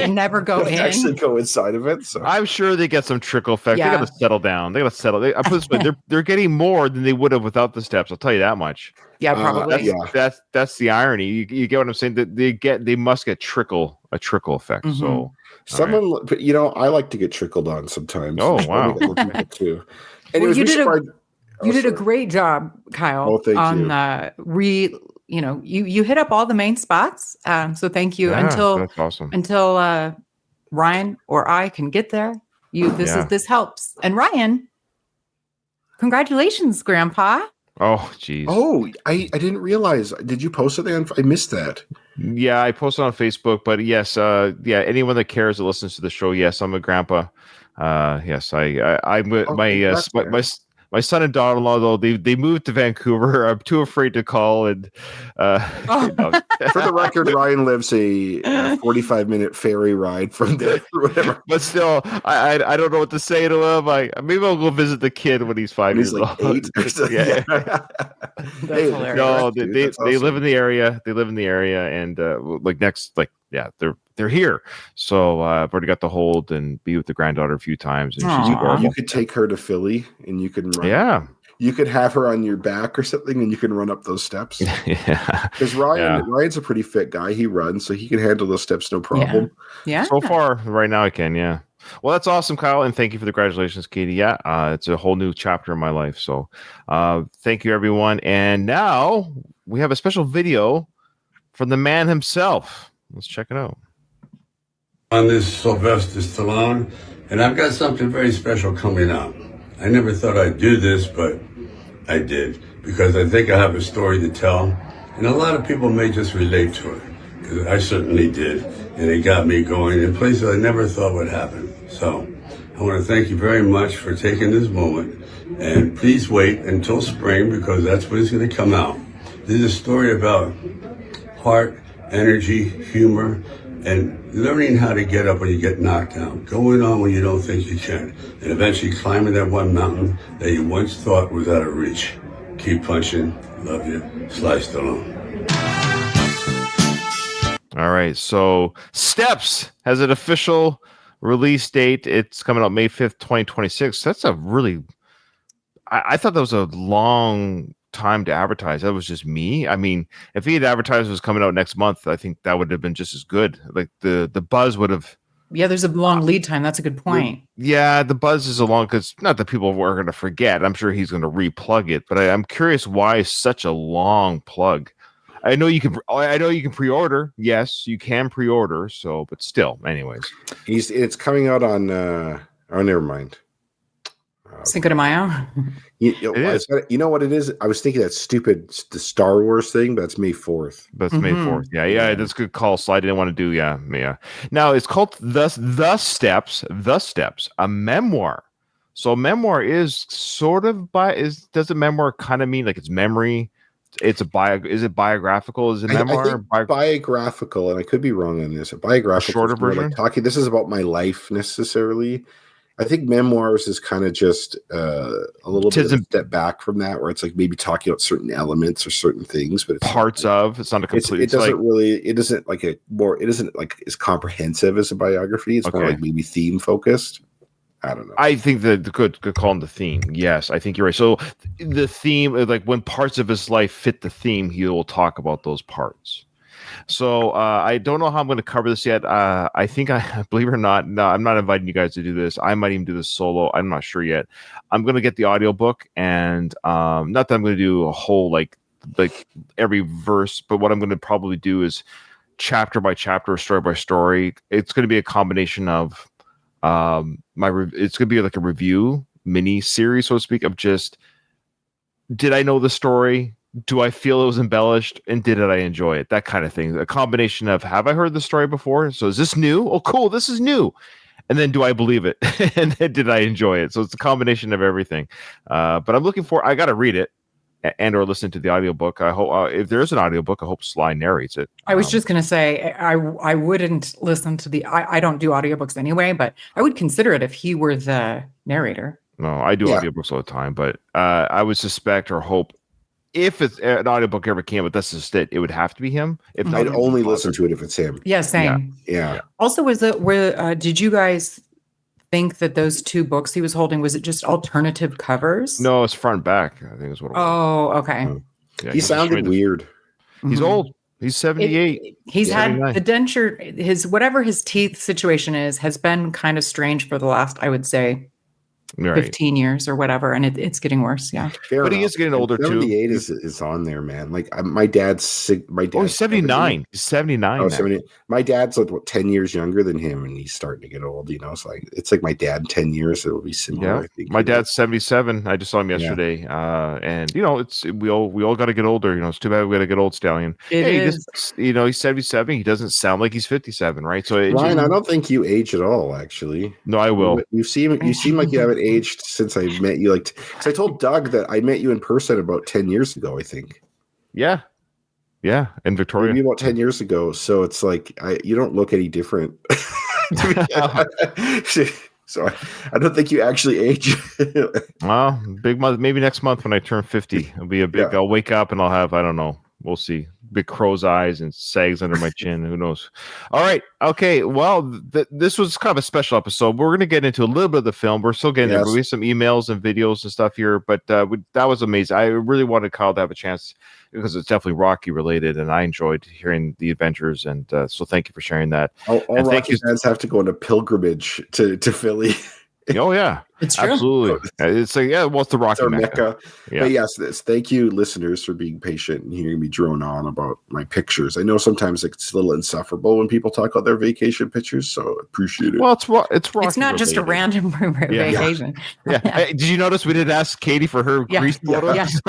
never go in.
Actually go inside of it. So
I'm sure they get some trickle effect. Yeah. They got to settle down. I put this way, they're getting more than they would have without the steps. I'll tell you that much.
Yeah, probably.
That's the irony. You get what I'm saying? That they must get a trickle effect. Mm-hmm. So
someone, I like to get trickled on sometimes.
Oh wow!
Too.
Anyways, you did a great job, Kyle.
Oh, thank
you. You hit up all the main spots. So thank you.
Yeah, that's awesome.
Until Ryan or I can get there. This helps. And Ryan, congratulations, Grandpa.
Oh, geez.
Oh, I didn't realize. Did you post something? I missed that.
Yeah, I posted on Facebook, but yes, anyone that cares that listens to the show, yes, I'm a grandpa. Yes, my son and daughter-in-law, though, they moved to Vancouver. I'm too afraid to call. And
For the record, Ryan lives a 45-minute ferry ride from there or whatever.
But still, I don't know what to say to him. Maybe I'll go visit the kid when he's 5 years old. 8 or something. Yeah.
That's hilarious.
No, they live in the area. They live in the area, and they're here. So I've already got to hold and be with the granddaughter a few times, and she's adorable.
You could take her to Philly, and you can run.
Yeah.
You could have her on your back or something, and you can run up those steps.
Yeah.
Because Ryan's a pretty fit guy. He runs, so he can handle those steps no problem.
Yeah.
So far, right now, I can. Yeah. Well, that's awesome, Kyle, and thank you for the congratulations, Katie. Yeah, it's a whole new chapter in my life. So, thank you, everyone. And now we have a special video from the man himself. Let's check it out.
On this Sylvester Stallone, and I've got something very special coming up. I never thought I'd do this, but I did, because I think I have a story to tell, and a lot of people may just relate to it, because I certainly did, and it got me going in places I never thought would happen. So I want to thank you very much for taking this moment, and please wait until spring, because that's when it's going to come out. This is a story about heart, energy, humor, and learning how to get up when you get knocked down, going on when you don't think you can, and eventually climbing that one mountain that you once thought was out of reach. Keep punching. Love you. Sly Stallone.
All right. So Steps has an official release date. It's coming out May 5th, 2026. That's a really... I thought that was a long time to advertise. That was just me. I mean, if he had advertised it was coming out next month, I think that would have been just as good. Like the buzz would have.
Yeah, there's a long lead time. That's a good point.
The buzz is a long, because not that people were going to forget. I'm sure he's going to replug it, but I'm curious why such a long plug. I know you can pre-order. Yes, you can pre-order. So, but still, anyways,
it's coming out on. Never mind.
Cinco de Mayo.
You know what it is? I was thinking that the Star Wars thing, but that's May 4th.
That's May 4th. Yeah, that's a good call. So I didn't want to do. Yeah. Now it's called the Steps, a memoir. So memoir is sort of does a memoir kind of mean like it's memory? It's is it biographical? Is it memoir?
I think biographical, and I could be wrong on this. A biographical,
shorter version.
Like talking. This is about my life necessarily. I think memoirs is kind of just a little bit of a step back from that, where it's like maybe talking about certain elements or certain things, but it's
it's not a complete.
It isn't like as comprehensive as a biography. It's more like maybe theme focused. I don't know.
I think that good call on the theme. Yes, I think you're right. So the theme, like when parts of his life fit the theme, he will talk about those parts. So I don't know how I'm going to cover this yet. I think believe it or not, no, I'm not inviting you guys to do this. I might even do this solo. I'm not sure yet. I'm going to get the audiobook, and not that I'm going to do a whole like every verse, but what I'm going to probably do is chapter by chapter, story by story. It's going to be a combination of it's going to be like a review mini series, so to speak, of just, did I know the story? Do I feel it was embellished? And did I enjoy it? That kind of thing. A combination of, have I heard the story before? So is this new? Oh, cool. This is new. And then do I believe it? And then did I enjoy it? So it's a combination of everything. But I'm looking for, I got to read it and or listen to the audiobook. I hope if there is an audiobook, I hope Sly narrates it.
I was just going to say, I wouldn't listen to I don't do audiobooks anyway, but I would consider it if he were the narrator.
No, I do audiobooks all the time, but I would suspect or hope if it's an audiobook ever came, but that's just it would have to be him. If not,
I'd only listen to it if it's him.
Yeah, same.
Yeah.
Also, did you guys think that those two books he was holding, was it just alternative covers?
No, it's front and back, I think is what it was.
Oh, okay.
Yeah,
He sounded weird.
He's old. He's 78.
He's had
79.
the denture, whatever his teeth situation has been kind of strange for the last, I would say,
Right.
15 years or whatever, and it's getting worse. Yeah.
Fair
But he
enough.
is getting older, too.
78 is on there, man. Like my dad's
Oh, he's 79. He's 79.
Oh,
now.
70. My dad's like 10 years younger than him, and he's starting to get old. You know, it's like my dad 10 years. It will be similar.
Yeah,
I think.
my dad's 77. I just saw him yesterday, and we all got to get older. You know, it's too bad we got to get old, Stallion.
It is.
He's 77. He doesn't sound like he's 57, right? So
Ryan, I don't think you age at all. Actually,
no, I will.
You seem like you haven't aged since I met you. Like, because I told Doug that I met you in person about 10 years ago. I think.
Yeah, in Victoria.
Maybe about 10 years ago. So it's like you don't look any different. So I don't think you actually age.
Well, big month. Maybe next month when I turn 50, it'll be a big. I'll wake up and I'll have, I don't know. We'll see. Big crow's eyes and sags under my chin. Who knows? All right. Okay. Well, this was kind of a special episode. We're going to get into a little bit of the film. We're still getting there. We have some emails and videos and stuff here, but that was amazing. I really wanted Kyle to have a chance because it's definitely Rocky related, and I enjoyed hearing the adventures. And so thank you for sharing that.
All Rocky fans have to go on a pilgrimage to Philly.
Oh yeah,
it's true.
Absolutely. It's like what's the Rocky Mecca?
Yeah. But yes, thank you, listeners, for being patient and hearing me drone on about my pictures. I know sometimes it's a little insufferable when people talk about their vacation pictures, so appreciate it.
Well, it's Rocky.
It's not just a random vacation.
Yeah. Hey, did you notice we didn't ask Katie for her Greece photos?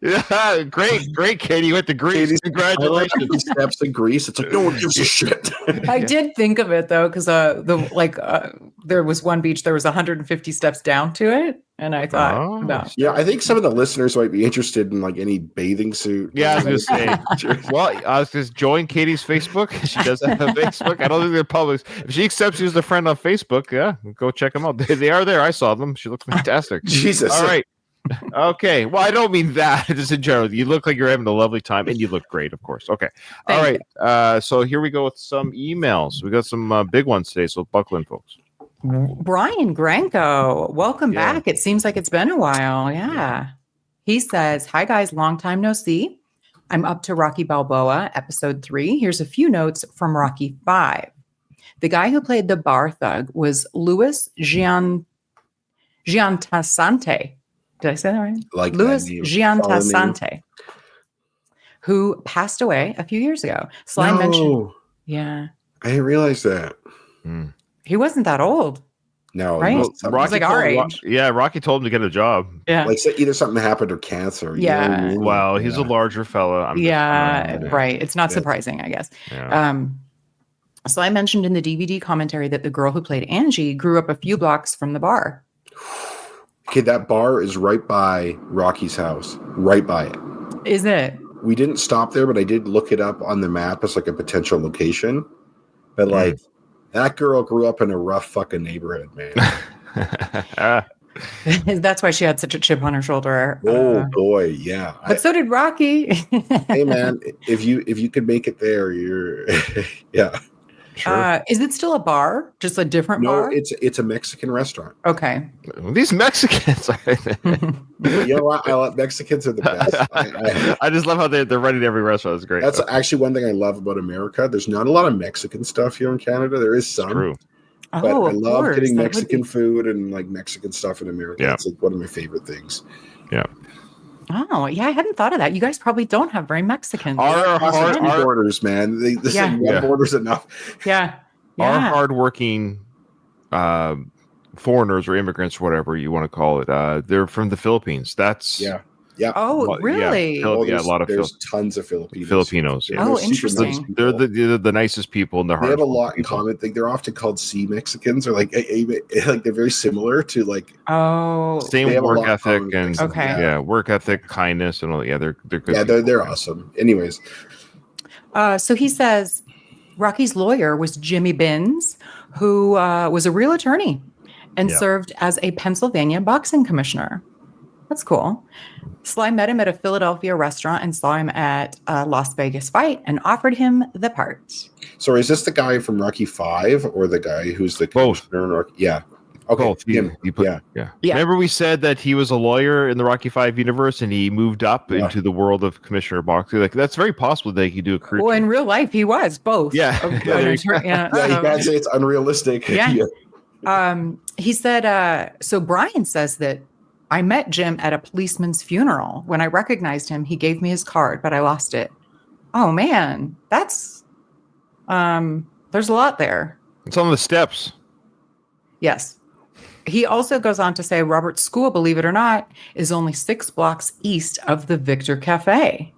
Yeah.
Great, Katie. You went to Greece. Congratulations.
Steps in Greece. It's like no one gives a shit.
I did think of it though, because there was one beach, there was 150 steps down to it, and I thought about.
Yeah, I think some of the listeners might be interested in like any bathing suit.
Yeah, I was gonna say. Well, I was just join Katie's Facebook. She does have a Facebook. I don't think they're public. If she accepts you as a friend on Facebook, yeah, go check them out. They are there. I saw them. She looks fantastic.
Jesus.
All right. Okay. Well, I don't mean that. Just in general, you look like you're having a lovely time, and you look great, of course. Okay. All right. So here we go with some emails. We got some big ones today, so buckle in, folks.
Brian Granko, welcome back. It seems like it's been a while. Yeah. He says, "Hi guys, long time no see. I'm up to Rocky Balboa, episode 3. Here's a few notes from Rocky 5. The guy who played the bar thug was Louis Giantassante. Did I say that right?
Like
Louis Giantassante, who passed away a few years ago. Sly mentioned. Yeah.
I didn't realize that.
He wasn't that old.
No,
right?
Rocky
like our age.
Rocky told him to get a job.
Yeah,
like either something happened or cancer.
Yeah.
You know what I mean?
Well, he's a larger fella.
Right. It's not surprising, I guess.
Yeah.
So I mentioned in the DVD commentary that the girl who played Angie grew up a few blocks from the bar.
Okay, that bar is right by Rocky's house. Right by it.
Is it?
We didn't stop there, but I did look it up on the map as like a potential location. But like. That girl grew up in a rough fucking neighborhood, man.
That's why she had such a chip on her shoulder.
Oh boy, yeah.
But so did Rocky.
Hey man, if you could make it there, you're yeah.
Sure.
Is it still a bar? Just a different bar?
No, it's a Mexican restaurant.
Okay.
These Mexicans.
You know what? I love Mexicans are the best.
I just love how they're running every restaurant. It's great.
That's actually one thing I love about America. There's not a lot of Mexican stuff here in Canada. There is some.
True.
But I love getting Mexican food and like Mexican stuff in America.
Yeah.
It's like one of my favorite things.
Yeah.
Oh, yeah, I hadn't thought of that. You guys probably don't have very Mexicans.
Our borders, man. One border's enough.
Yeah.
Our hardworking foreigners or immigrants, whatever you want to call it, they're from the Philippines. That's
Yeah.
Oh,
Well,
really?
Yeah, a
there's,
lot of
there's tons of Filipinos.
Filipinos. Yeah.
Oh,
They're super nice
interesting.
They're
people.
the nicest people in the heart.
They have a lot in common. Like they're often called sea Mexicans, or like they're very similar to like.
Oh,
They
Same
have a
work
lot in
ethic
common with
and
Mexicans.
Okay.
yeah, work ethic, kindness, and all. Yeah, they're good.
Yeah,
people.
they're awesome. Anyways,
so he says Rocky's lawyer was Jimmy Binns, who was a real attorney and
Yeah.
served as a Pennsylvania boxing commissioner. That's cool. Sly met him at a Philadelphia restaurant and saw him at a Las Vegas fight and offered him the part.
so is this the guy from Rocky 5 or the guy who's the
Both.
commissioner in Rocky? Yeah. Okay.
Both.
Him.
Yeah.
Yeah.
Remember we said that he was a lawyer in the Rocky 5 universe and he moved up into the world of commissioner boxing. Like that's very possible that he could do a career.
Well, in real life, he was both.
Yeah.
An
Yeah, there you go.
attorney-
Yeah, you can't say it's unrealistic.
Yeah. He said, so Brian says that I met Jim at a policeman's funeral. When I recognized him, he gave me his card, but I lost it. Oh man, that's there's a lot there.
It's on the steps.
Yes. He also goes on to say Robert's school, believe it or not, is only 6 blocks east of the Victor Cafe.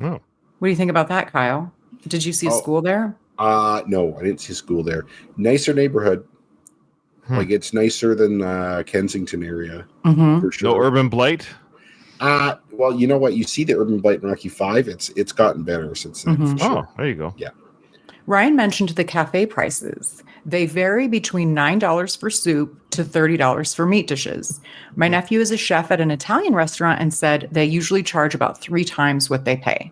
Oh.
What do you think about that, Kyle? Did you see a school there?
No, I didn't see school there. Nicer neighborhood. Like it's nicer than Kensington area
Mm-hmm.
for sure.
No urban blight.
Well, you know what? You see the urban blight in Rocky 5. It's gotten better since then.
Mhm.
For sure.
Oh, there you go.
Yeah.
Ryan mentioned the cafe prices. They vary between $9 for soup to $30 for meat dishes. My nephew is a chef at an Italian restaurant and said they usually charge about 3 times what they pay.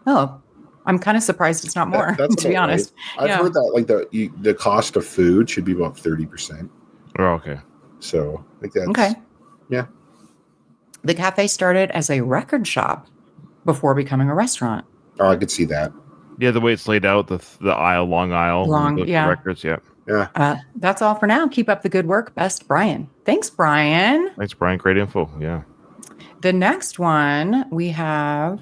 Oh, I'm kind of surprised it's not more,
That's
to be
about
honest.
right. I've heard that like the cost of food should be about 30%.
Oh, okay.
So I think that's
Okay.
Yeah.
The cafe started as a record shop before becoming a restaurant.
Oh, I could see that.
Yeah, the way it's laid out, the aisle, long aisle, the
yeah.
records. Yeah.
Yeah.
That's all for now. Keep up the good work. Best, Brian. Thanks, Brian.
Thanks, Brian. Great info. Yeah.
The next one we have.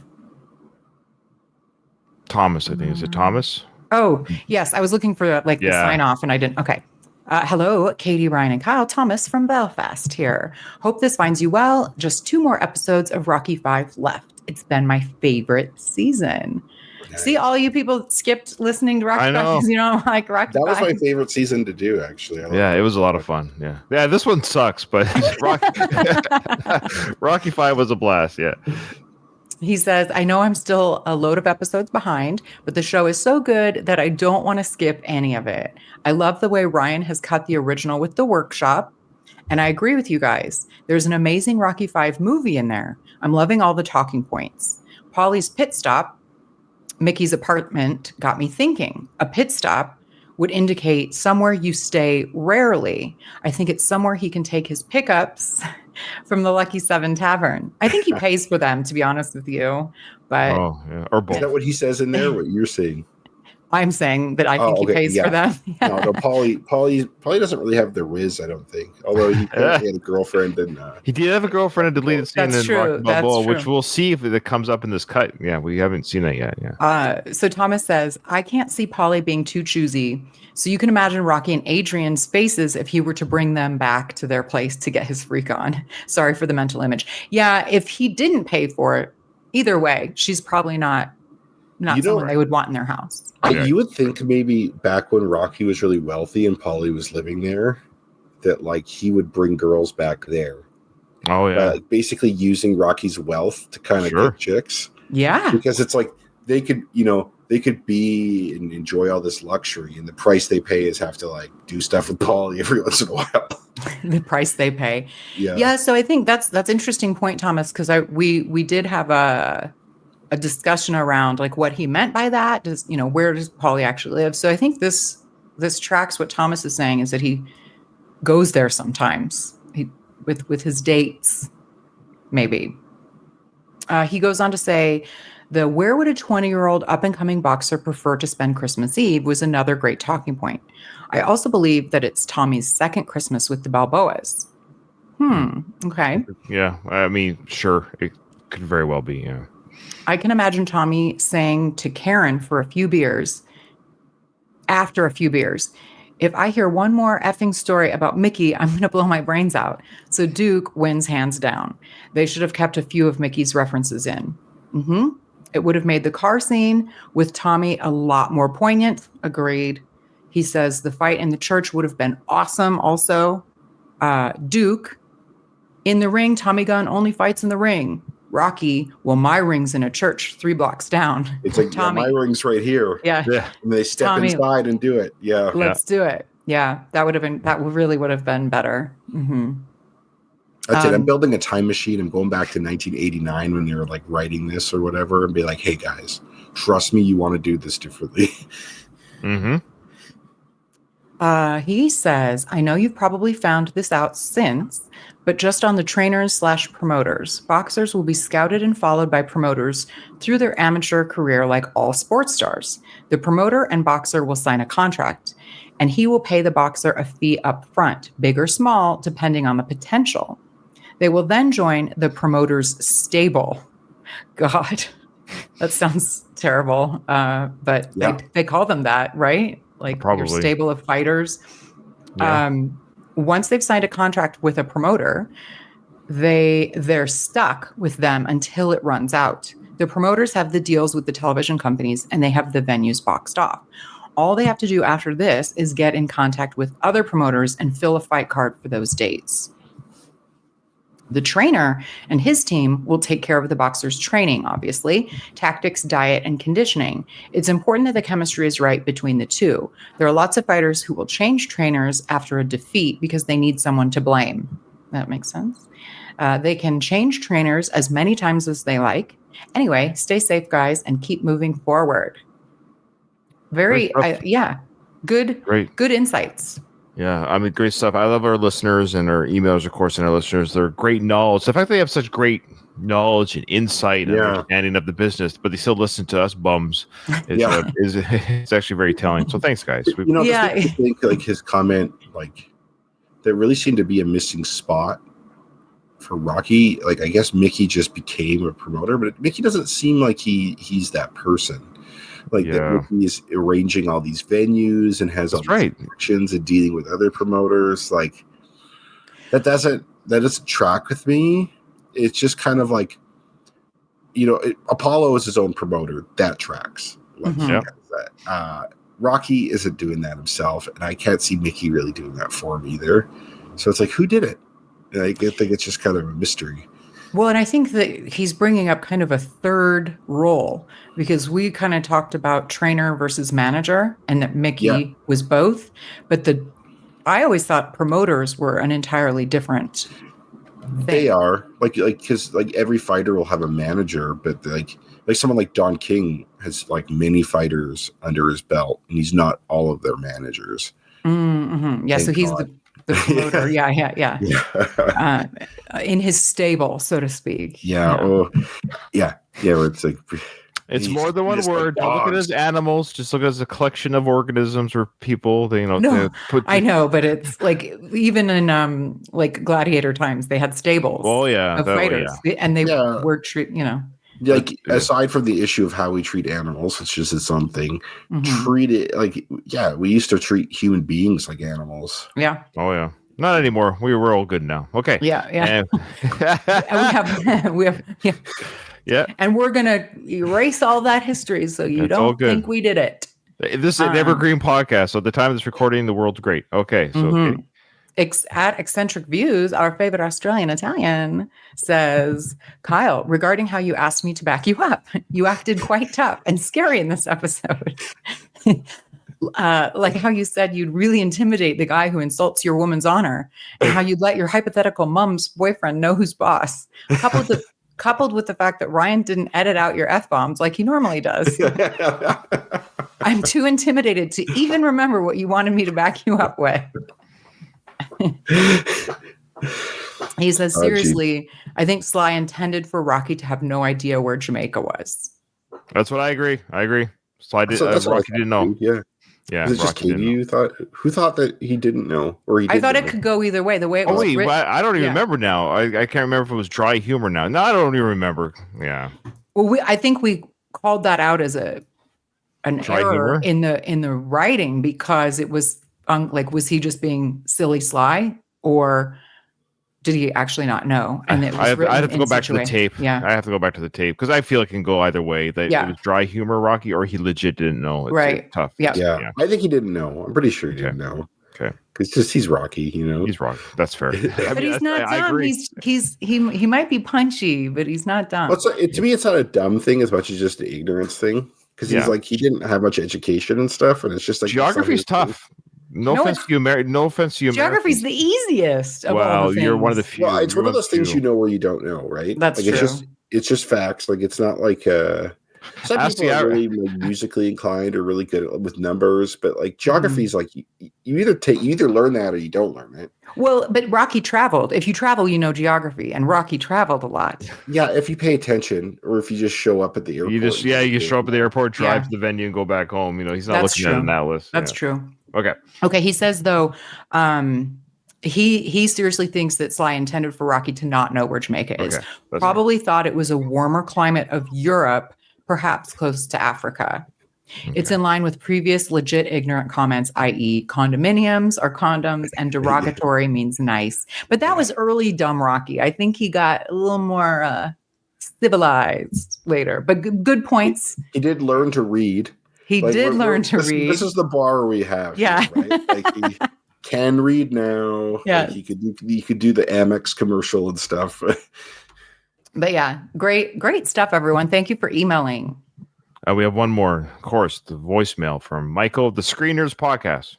Thomas, I think. Is it Thomas?
Oh, yes. I was looking for the sign off and I didn't. Okay. Hello, Katie, Ryan, and Kyle. Thomas from Belfast here. Hope this finds you well. Just 2 more episodes of Rocky 5 left. It's been my favorite season. Nice. See, all you people skipped listening to Rocky 5 because you don't like Rocky 5.
That was my favorite season to do, actually.
Yeah, it was a lot of fun. Yeah. Yeah, this one sucks, but Rocky 5 was a blast. Yeah.
He says, I know I'm still a load of episodes behind, but the show is so good that I don't want to skip any of it. I love the way Ryan has cut the original with the workshop. And I agree with you guys. There's an amazing Rocky 5 movie in there. I'm loving all the talking points. Paulie's pit stop, Mickey's apartment, got me thinking. A pit stop would indicate somewhere you stay rarely. I think it's somewhere he can take his pickups from the Lucky 7 Tavern. I think he pays for them, to be honest with you. But
or both.
Is that what he says in there? What you're saying?
I'm saying that I think he pays for them.
No, Paulie doesn't really have the Riz, I don't think. Although he had a girlfriend and
he did have a girlfriend, a deleted scene in Rocky Balboa, which we'll see if it comes up in this cut. Yeah, we haven't seen that yet. Yeah.
So Thomas says, I can't see Paulie being too choosy. So you can imagine Rocky and Adrian's faces if he were to bring them back to their place to get his freak on. Sorry for the mental image. Yeah, if he didn't pay for it, either way, she's probably not someone they would want in their house.
You would think maybe back when Rocky was really wealthy and Paulie was living there, that like he would bring girls back there.
Oh yeah,
like basically using Rocky's wealth to kind of get chicks.
Yeah,
because it's like they could be and enjoy all this luxury, and the price they pay is have to like do stuff with Paulie every once in a while.
The price they pay.
Yeah.
So I think that's interesting point, Thomas, because we did have a discussion around like what he meant by that. Where does Paulie actually live? So I think this tracks what Thomas is saying, is that he goes there sometimes with his dates, maybe. He goes on to say, where would a 20-year-old up-and-coming boxer prefer to spend Christmas Eve was another great talking point. I also believe that it's Tommy's second Christmas with the Balboas. Okay.
Yeah, I mean, sure, it could very well be, yeah.
I can imagine Tommy saying to Karen after a few beers, If I hear one more effing story about Mickey, I'm going to blow my brains out. So Duke wins hands down. They should have kept a few of Mickey's references in. It would have made the car scene with Tommy a lot more poignant. Agreed. He says the fight in the church would have been awesome. Also, Duke, in the ring, Tommy Gunn only fights in the ring. Rocky, well, my ring's in a church 3 blocks down.
It's like,
Tommy,
my ring's right here.
Yeah.
And they step
Tommy,
inside and do it. Yeah.
Let's do it. Yeah. That really would have been better.
That's it. I'm building a time machine. I'm going back to 1989 when they were like writing this or whatever and be like, hey guys, trust me, you want to do this differently.
He says, I know you've probably found this out since, but just on the trainers/promoters, boxers will be scouted and followed by promoters through their amateur career like all sports stars. The promoter and boxer will sign a contract, and he will pay the boxer a fee up front, big or small, depending on the potential. They will then join the promoter's stable. God, that sounds terrible, but they call them that, right? Like your stable of fighters. Yeah. Once they've signed a contract with a promoter, they're stuck with them until it runs out. The promoters have the deals with the television companies and they have the venues boxed off. All they have to do after this is get in contact with other promoters and fill a fight card for those dates. The trainer and his team will take care of the boxer's training, obviously, tactics, diet, and conditioning. It's important that the chemistry is right between the two. There are lots of fighters who will change trainers after a defeat because they need someone to blame. That makes sense. They can change trainers as many times as they like. Anyway, stay safe, guys, and keep moving forward. Good insights.
Yeah, I mean, great stuff. I love our listeners and our emails, of course, and our listeners. They're great knowledge. The fact they have such great knowledge and insight and understanding of the business, but they still listen to us bums is it's actually very telling. So thanks, guys.
I think like his comment, like there really seemed to be a missing spot for Rocky. Like I guess Mickey just became a promoter, but Mickey doesn't seem like he's that person. Like that he's arranging all these venues and has all these connections and dealing with other promoters. Like that doesn't track with me. It's just kind of like, Apollo is his own promoter. That tracks. Like he does that. Rocky isn't doing that himself, and I can't see Mickey really doing that for him either. So it's like, who did it? And I think it's just kind of a mystery.
Well, and I think that he's bringing up kind of a third role because we kind of talked about trainer versus manager and that Mickey was both. But I always thought promoters were an entirely different thing.
They are because every fighter will have a manager, but like someone like Don King has like many fighters under his belt and he's not all of their managers.
Mm-hmm. Yeah. So he's the promoter, in his stable, so to speak.
Where it's like
it's more than one word. Don't look at it as animals. Just look at it as a collection of organisms or people.
I know, but it's like even in like gladiator times, they had stables. Of fighters, and they were
Like aside from the issue of how we treat animals, it's just its own thing. Treat it like we used to treat human beings like animals.
Yeah.
Oh yeah. Not anymore. We're all good now. Okay.
Yeah. And we have. Yeah. And we're gonna erase all that history, so you don't think we did it.
This is an evergreen podcast. So at the time of this recording, the world's great. Okay. So.
At Eccentric Views, our favorite Australian Italian says, Kyle, regarding how you asked me to back you up, you acted quite tough and scary in this episode. Like how you said you'd really intimidate the guy who insults your woman's honor and how you'd let your hypothetical mom's boyfriend know who's boss. Coupled with the fact that Ryan didn't edit out your F-bombs like he normally does. I'm too intimidated to even remember what you wanted me to back you up with. He says, seriously, I think Sly intended for Rocky to have no idea where Jamaica was.
That's what I agree. Sly Rocky didn't know. Yeah.
Was it just Katie who thought that he didn't know? Or he
I thought it could go either way. The way it was written.
I don't even remember now. I can't remember if it was dry humor now. No, I don't even remember. Yeah.
Well, I think we called that out as an error in the writing because it was like, was he just being silly sly, or did he actually not know? And it was
I'd have to go back to the tape.
Yeah,
I have to go back to the tape because I feel it can go either way. That it was dry humor, Rocky, or he legit didn't know. It's tough.
Yeah.
I think he didn't know. I'm pretty sure he didn't know.
Okay,
because he's Rocky,
He's Rocky. That's fair.
But he's not dumb. He might be punchy, but he's not dumb.
Well, to me, it's not a dumb thing as much as just the ignorance thing. Because he's like, he didn't have much education and stuff, and it's just like
geography's tough. No offense to you,
Geography's the easiest. Of all the things.
You're one of the few.
Well, it's one of those things where you don't know, right?
That's true.
It's just facts. Like, it's not like some people are really musically inclined or really good with numbers, but like geography is like you either learn that or you don't learn it.
Well, but Rocky traveled. If you travel, you know geography, and Rocky traveled a lot.
Yeah, if you pay attention, or if you just show up at the airport.
You show up at the airport, drive to the venue, and go back home. He's not looking at an atlas.
That's true.
Okay.
He says though, he seriously thinks that Sly intended for Rocky to not know where Jamaica is. Probably thought it was a warmer climate of Europe, perhaps close to Africa. Okay. It's in line with previous legit ignorant comments, i.e. condominiums are condoms and derogatory means nice. But that was early dumb Rocky. I think he got a little more civilized later. But good points.
He did learn to read.
He did learn to read.
This is the bar we have.
Yeah.
Here, right? Like he can read now.
Yeah.
Like he could do the Amex commercial and stuff.
But yeah, great stuff, everyone. Thank you for emailing.
We have one more, of course, the voicemail from Michael, the Screeners Podcast.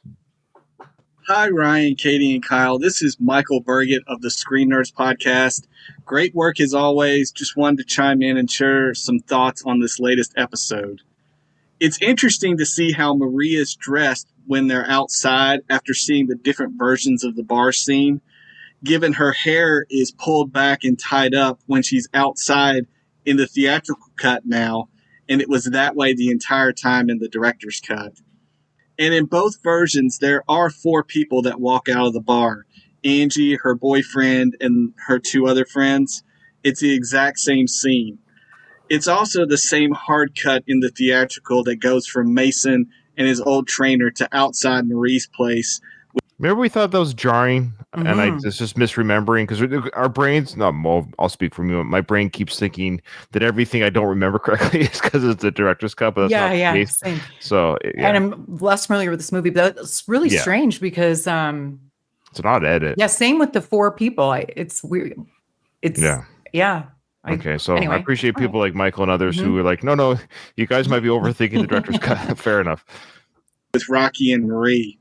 Hi, Ryan, Katie, and Kyle. This is Michael Burgett of the Screeners Podcast. Great work as always. Just wanted to chime in and share some thoughts on this latest episode. It's interesting to see how Maria's dressed when they're outside after seeing the different versions of the bar scene, given her hair is pulled back and tied up when she's outside in the theatrical cut now, and it was that way the entire time in the director's cut. And in both versions, there are 4 people that walk out of the bar. Angie, her boyfriend, and her 2 other friends. It's the exact same scene. It's also the same hard cut in the theatrical that goes from Mason and his old trainer to outside Marie's place.
Remember, we thought that was jarring, and I just misremembering because our brains. I'll speak from you. My brain keeps thinking that everything I don't remember correctly is because it's the director's cut. But that's not the case.
Same.
So,
and I'm less familiar with this movie, but it's really strange because
it's an odd edit.
Yeah, same with the 4 people. It's weird.
Okay, so
anyway,
I appreciate people like Michael and others who are like, no, you guys might be overthinking the director's cut. Fair enough.
With Rocky and Marie.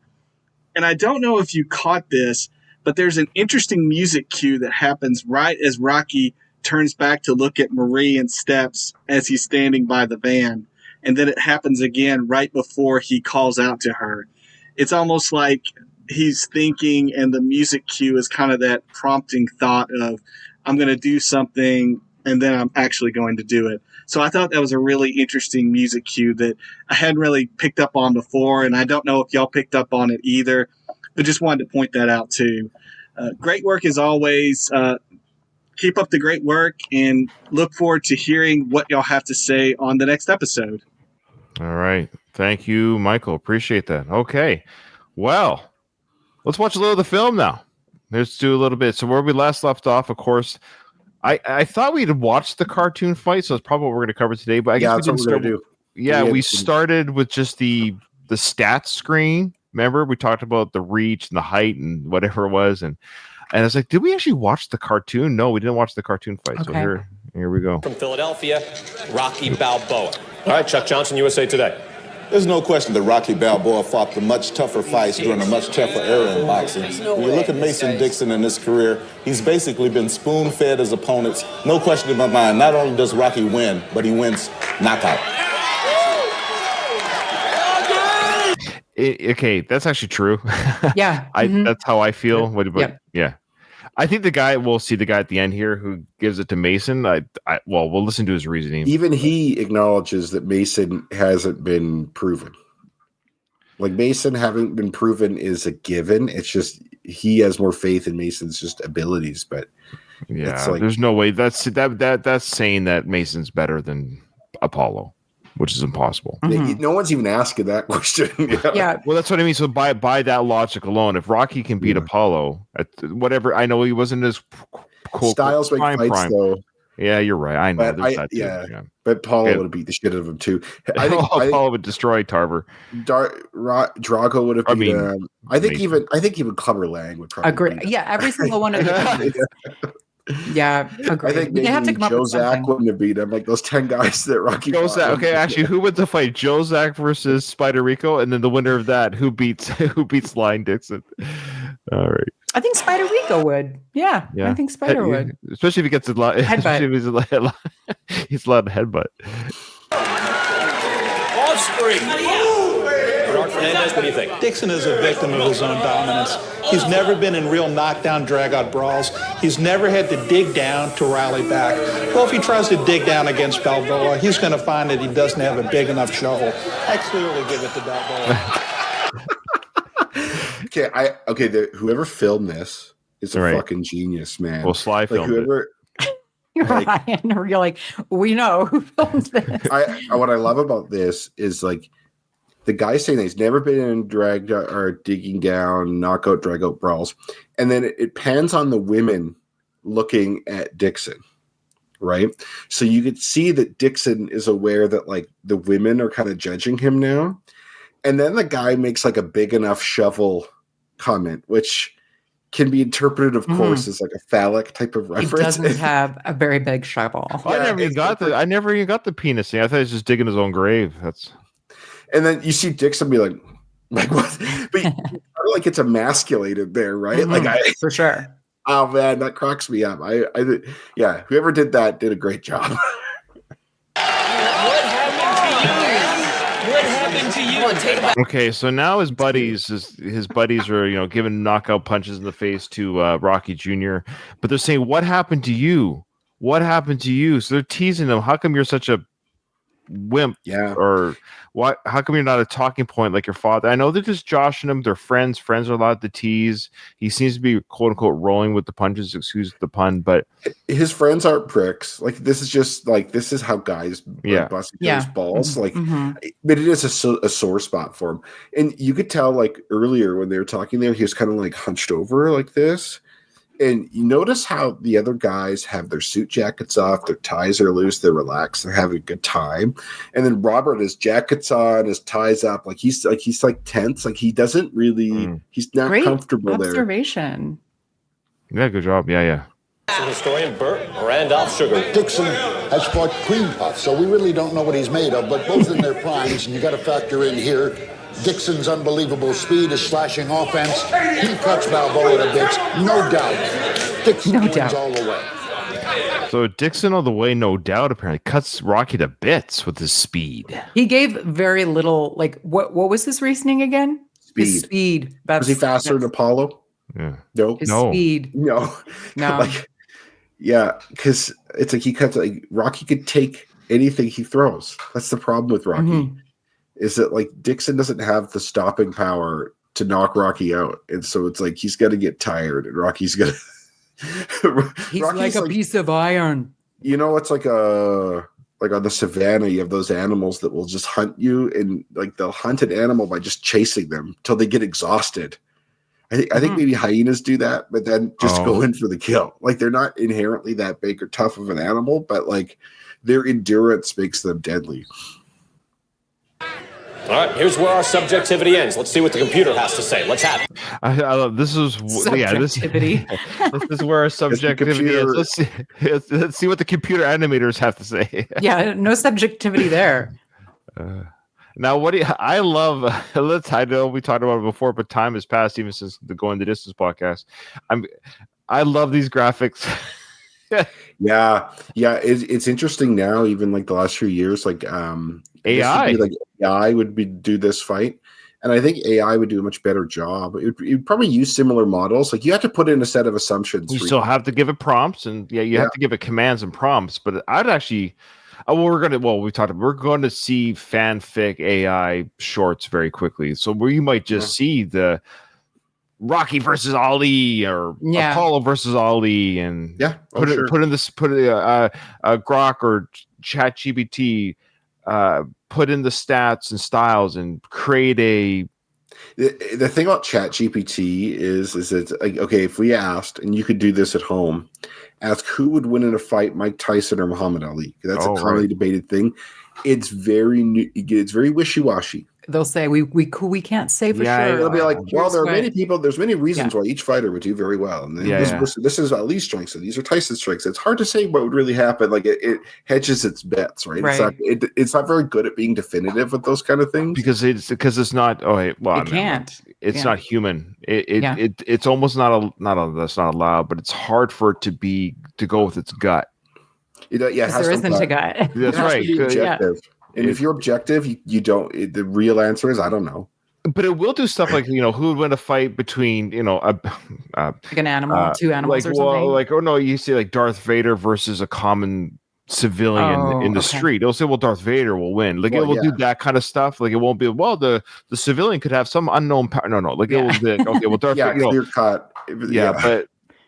And I don't know if you caught this, but there's an interesting music cue that happens right as Rocky turns back to look at Marie and steps as he's standing by the van. And then it happens again right before he calls out to her. It's almost like he's thinking, and the music cue is kind of that prompting thought of, I'm going to do something, and then I'm actually going to do it. So I thought that was a really interesting music cue that I hadn't really picked up on before, and I don't know if y'all picked up on it either, but just wanted to point that out too. Great work as always. Keep up the great work, and look forward to hearing what y'all have to say on the next episode.
All right. Thank you, Michael. Appreciate that. Okay. Well, let's watch a little of the film now. Let's do a little bit. So where we last left off, of course, I thought we'd watched the cartoon fight, so it's probably what we're going to cover today. But I guess we didn't start. We started with just the stats screen. Remember, we talked about the reach and the height and whatever it was, and I was like, did we actually watch the cartoon? No, we didn't watch the cartoon fight. Okay. So here we go.
From Philadelphia, Rocky Balboa. All right, Chuck Johnson, USA Today.
There's no question that Rocky Balboa fought the much tougher fights during a much tougher era in boxing. When you look at Mason Dixon in his career, he's basically been spoon-fed his opponents. No question in my mind, not only does Rocky win, but he wins knockout.
Okay, that's actually true.
Yeah.
That's how I feel. Yeah. I think we'll see the guy at the end here who gives it to Mason. We'll listen to his reasoning.
Even he acknowledges that Mason hasn't been proven. Like, Mason having been proven is a given. It's just he has more faith in Mason's just abilities. But
yeah, there's no way that's saying that Mason's better than Apollo. which is impossible.
No one's even asking that question.
Yeah.
Well, that's what I mean. So by that logic alone, if Rocky can beat Apollo at whatever, I know he wasn't as
Styles make fights though.
Yeah, you're right. I know.
But but Paulo would have beat the shit out of him too. I think
Apollo would destroy Tarver.
Drago would have beat him. I think even Clubber Lang would probably
agree. Yeah, every single one of them. Yeah, agree.
I think maybe Joe Zack wouldn't have beat him. Like those 10 guys that Rocky.
Joe Zack. Okay, actually, who would the fight? Joe Zack versus Spider Rico, and then the winner of that, who beats Lion Dixon? All right.
I think Spider Rico would. Yeah, I think Spider would.
Especially if he gets a lot. Especially if he's allowed to headbutt.
Offspring. Bernard Fernandez, what do you think?
Dixon is a victim of his own dominance. He's never been in real knockdown, drag-out brawls. He's never had to dig down to rally back. Well, if he tries to dig down against Balboa, he's going to find that he doesn't have a big enough shovel. I clearly give it to Balboa.
Whoever filmed this is a fucking genius, man.
Well, Sly filmed it.
You're Ryan, or you're like, we know who filmed this.
What I love about this is like the guy saying that he's never been in drag or digging down, knockout, drag out brawls. And then it pans on the women looking at Dixon, right? So you could see that Dixon is aware that like the women are kind of judging him now. And then the guy makes like a big enough shovel comment, which can be interpreted, of course, as like a phallic type of reference.
He doesn't have a very big shovel.
I never even got the penis thing. I thought he was just digging his own grave.
And then you see Dixon be like what? But like it's emasculated there, right?
For sure.
Oh man, that cracks me up. Whoever did that did a great job.
Okay, so now his buddies are giving knockout punches in the face to Rocky Jr., but they're saying, "What happened to you? What happened to you?" So they're teasing him. How come you're such a wimp?
Yeah.
Or what? How come you're not a talking point like your father? I know they're just joshing him. They're friends. Friends are allowed to tease. He seems to be quote unquote rolling with the punches. Excuse the pun, but
his friends aren't pricks. Like this is how guys bust each other's balls. But it is a sore spot for him. And you could tell like earlier when they were talking there, he was kind of like hunched over like this. And you notice how the other guys have their suit jackets off, their ties are loose, they're relaxed, they're having a good time. And then Robert, his jacket's on, his ties up, like he's tense, like he doesn't really, he's not comfortable there.
Observation.
Yeah, good job. Yeah.
Historian Burt Randolph Sugar.
Dixon has fought cream puffs, so we really don't know what he's made of, but both in their primes, and you got to factor in here Dixon's unbelievable speed, his slashing offense. He cuts Balboa to bits, no doubt. Dixon wins all the way.
So Dixon all the way, no doubt, apparently cuts Rocky to bits with his speed.
He gave very little, like, what was his reasoning again? His speed.
Was he faster than Apollo?
Yeah.
No.
His speed.
No. Because it's like he cuts, like, Rocky could take anything he throws. That's the problem with Rocky. Is that like Dixon doesn't have the stopping power to knock Rocky out, and so it's like he's got to get tired, and Rocky's gonna.
He's like a piece of iron.
You know, it's like on the savannah, you have those animals that will just hunt you, and like they'll hunt an animal by just chasing them till they get exhausted. I think maybe hyenas do that, but then just go in for the kill. Like they're not inherently that big or tough of an animal, but like their endurance makes them deadly.
All right, here's where our subjectivity ends. Let's see what the computer has to say. Let's have it.
I love this.
Subjectivity.
This is where our subjectivity is. Let's see what the computer animators have to say.
Yeah, no subjectivity there.
Now, what do you? I love. I know we talked about it before, but time has passed even since the Going the Distance podcast. I love these graphics.
Yeah. It's interesting now. Even like the last few years, like AI would do this fight, and I think AI would do a much better job. You'd probably use similar models. Like you have to put in a set of assumptions.
You still have to give it prompts, and you have to give it commands and prompts. But I'd actually. We're going to see fanfic AI shorts very quickly. So where you might just see the Rocky versus Ali or Apollo versus Ali, and put Grok or ChatGPT put in the stats and styles and create a.
The thing about ChatGPT is it's like, okay, if we asked, and you could do this at home, ask who would win in a fight, Mike Tyson or Muhammad Ali. That's a commonly debated thing. It's very wishy-washy.
They'll say we can't say for sure.
They'll be like, well, there are many people. There's many reasons why each fighter would do very well, and this is Ali's strengths, and these are Tyson's strengths. It's hard to say what would really happen. Like it hedges its bets, right? It's not very good at being definitive with those kind of things
because it's not. Oh, hey, well,
it can't.
It's not human. It's almost not that's not allowed, but it's hard for it to go with its gut.
There isn't a gut.
That's right.
Objective. And if you're objective, you don't. The real answer is I don't know.
But it will do stuff like who would win a fight between
like an animal, two animals, or something.
You say like Darth Vader versus a common civilian in the street. It'll say, well, Darth Vader will win. Like it will do that kind of stuff. Like it won't be the civilian could have some unknown power. No. Like it will be okay. Well, Darth Vader,
clear cut.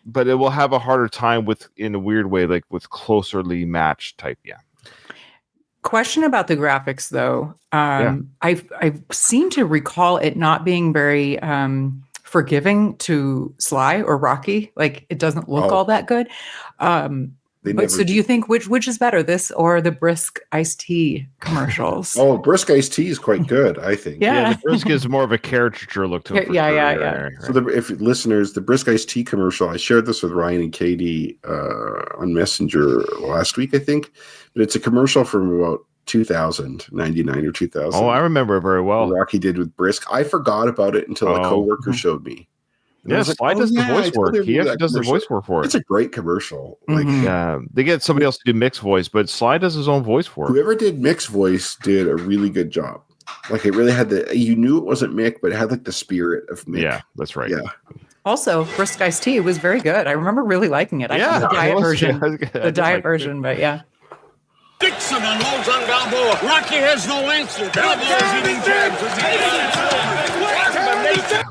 But it will have a harder time in a weird way, like with closely matched type. Yeah.
Question about the graphics, though. I seem to recall it not being very forgiving to Sly or Rocky. Like it doesn't look all that good. So do you think which is better, this or the brisk iced tea commercials?
Brisk iced tea is quite good, I think.
Yeah,
the brisk is more of a caricature look to it.
Yeah.
So if listeners, the brisk iced tea commercial, I shared this with Ryan and Katie on Messenger last week, I think. But it's a commercial from about 2099 or 2000.
Oh, I remember it very well.
Rocky did with brisk. I forgot about it until a coworker showed me.
Yeah, Sly does the voice work. He actually does the voice work for it.
It's a great commercial.
They get somebody else to do Mick's voice, but Sly does his own voice for it.
Whoever did Mick's voice did a really good job. Like it really had you knew it wasn't Mick, but it had like the spirit of Mick.
Yeah, that's right.
Yeah.
Also, brisk iced tea was very good. I remember really liking it. I got the diet version. The diet version, but yeah.
Dixon unloads on Balboa. Rocky has no answer. Balboa's eating jabs.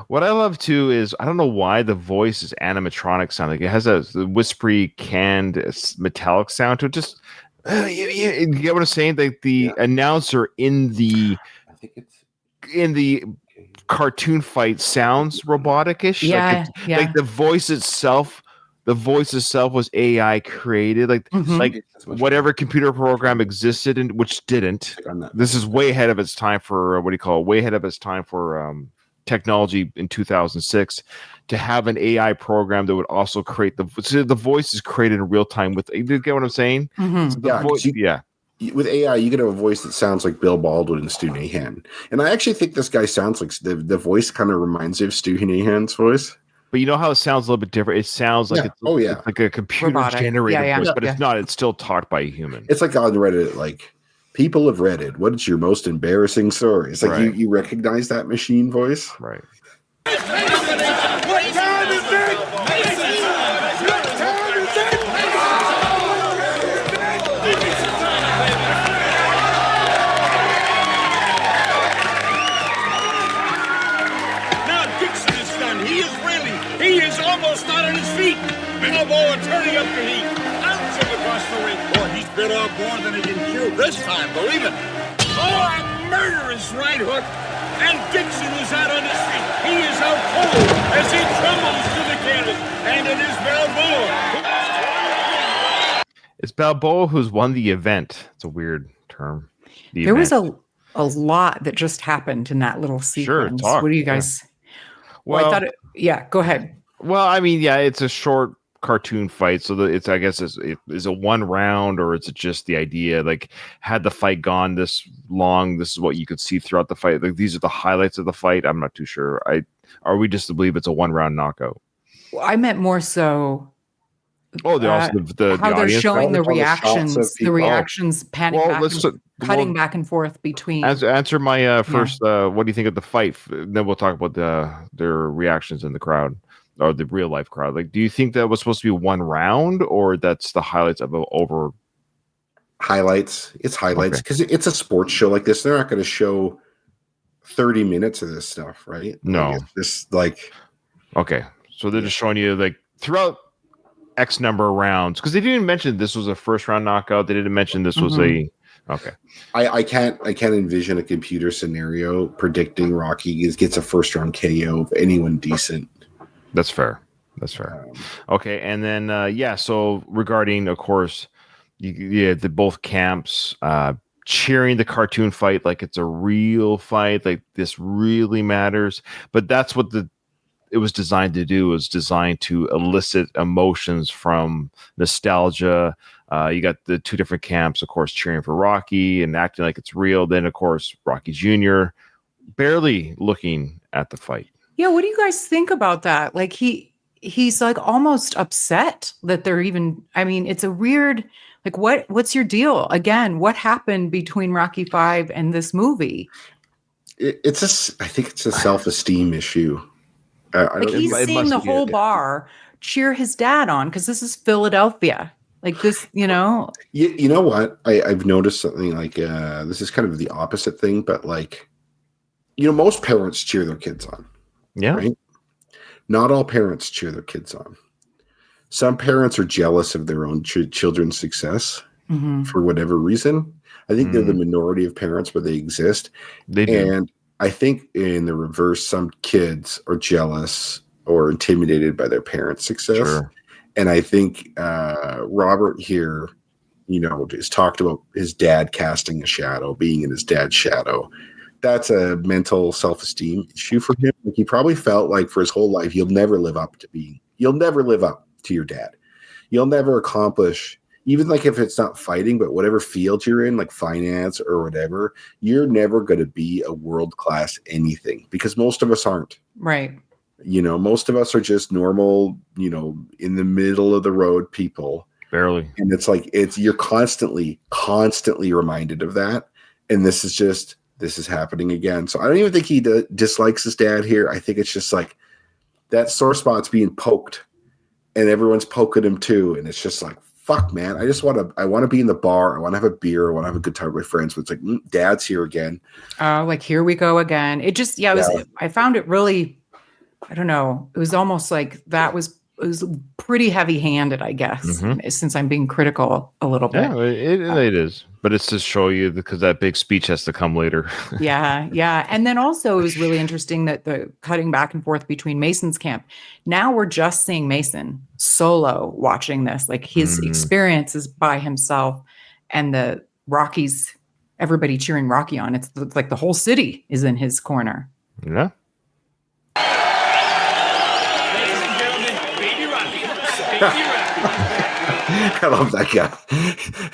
What I love too is I don't know why the voice is animatronic sounding. It has a whispery, canned, metallic sound to it. Just you get what I'm saying? Like the announcer in the cartoon fight sounds robotic-ish. Like the voice itself. The voice itself was AI created, like whatever computer program existed, and which didn't. This is way ahead of its time for way ahead of its time for technology in 2006. To have an AI program that would also create the voice is created in real time. With you get what I'm saying?
So with AI, you can have a voice that sounds like Bill Baldwin and Stu Nahan, and I actually think this guy sounds like the voice kind of reminds me of Stu Nahan's voice.
But you know how it sounds a little bit different? It sounds like it's like a computer-generated voice, but it's not. It's still taught by a human.
It's like on Reddit, like, people have Reddit. What is your most embarrassing story? It's like you recognize that machine voice.
Right.
What time is it? He is almost not on his feet. Balboa turning up the heat. Bouncing across the ring. Boy, he's bit off more than he can chew this time, believe it. Oh, a murderous right hook. And Dixon is out on his feet. He is out cold as he trembles to the canvas. And it is Balboa.
It's Balboa who's won the event. It's a weird term.
There was a lot that just happened in that little sequence.
Sure,
what do you guys... Well, I thought go ahead.
Well, I mean, it's a short cartoon fight, so it's I guess is a one round, or is it just the idea like had the fight gone this long, this is what you could see throughout the fight? Like these are the highlights of the fight. I'm not too sure. Are we just to believe it's a one round knockout?
Well, I meant more so.
Oh, they're also the
how they're showing the reactions, panning back, cutting
back
and forth between.
Answer my first. What do you think of the fight? Then we'll talk about their reactions in the crowd or the real life crowd. Like, do you think that was supposed to be one round, or that's the highlights of over?
Highlights. It's highlights because it's a sports show like this. They're not going to show 30 minutes of this stuff, right?
No,
okay.
So they're just showing you like throughout X number of rounds, because they didn't mention this was a first round knockout. They didn't mention this was a Okay.
I can't envision a computer scenario predicting Rocky gets a first round KO of anyone decent.
That's fair. Okay, and then so regarding, of course, the both camps cheering the cartoon fight like it's a real fight, like this really matters. But that's what it was designed to do. It was designed to elicit emotions from nostalgia. You got the two different camps, of course, cheering for Rocky and acting like it's real. Then, of course, Rocky Jr. barely looking at the fight.
Yeah, what do you guys think about that? Like he's like almost upset that they're even. I mean, it's a weird. Like, what's your deal? Again, what happened between Rocky V and this movie?
I think it's a self-esteem issue.
Like he's seeing the whole bar cheer his dad on because this is Philadelphia. Like this, You know what? I've noticed something like this is kind of the opposite thing, but like, most parents cheer their kids on.
Yeah.
Right? Not all parents cheer their kids on. Some parents are jealous of their own children's success for whatever reason. I think they're the minority of parents, but they exist.
They do.
And I think in the reverse, some kids are jealous or intimidated by their parents' success.
Sure.
And I think Robert here, has talked about his dad casting a shadow, being in his dad's shadow. That's a mental self-esteem issue for him. Like, he probably felt like for his whole life, you'll never live up to your dad. You'll never accomplish, even like if it's not fighting, but whatever field you're in, like finance or whatever, you're never going to be a world-class anything because most of us aren't.
Right.
Most of us are just normal, in the middle of the road people.
Barely.
And it's like, you're constantly reminded of that. And this is happening again. So I don't even think he dislikes his dad here. I think it's just like that sore spot's being poked and everyone's poking him too. And it's just like, fuck, man. I want to be in the bar. I want to have a beer. I want to have a good time with my friends. But it's like, dad's here again.
Like, here we go again. It just, I found it really, I don't know. It was almost like it was pretty heavy handed, I guess, since I'm being critical a little bit.
Yeah, it is. But it's to show you because that big speech has to come later.
Yeah. And then also it was really interesting that the cutting back and forth between Mason's camp. Now we're just seeing Mason solo watching this. Like his experience is by himself and the Rockies, everybody cheering Rocky on. It's like the whole city is in his corner.
Yeah.
I love that guy.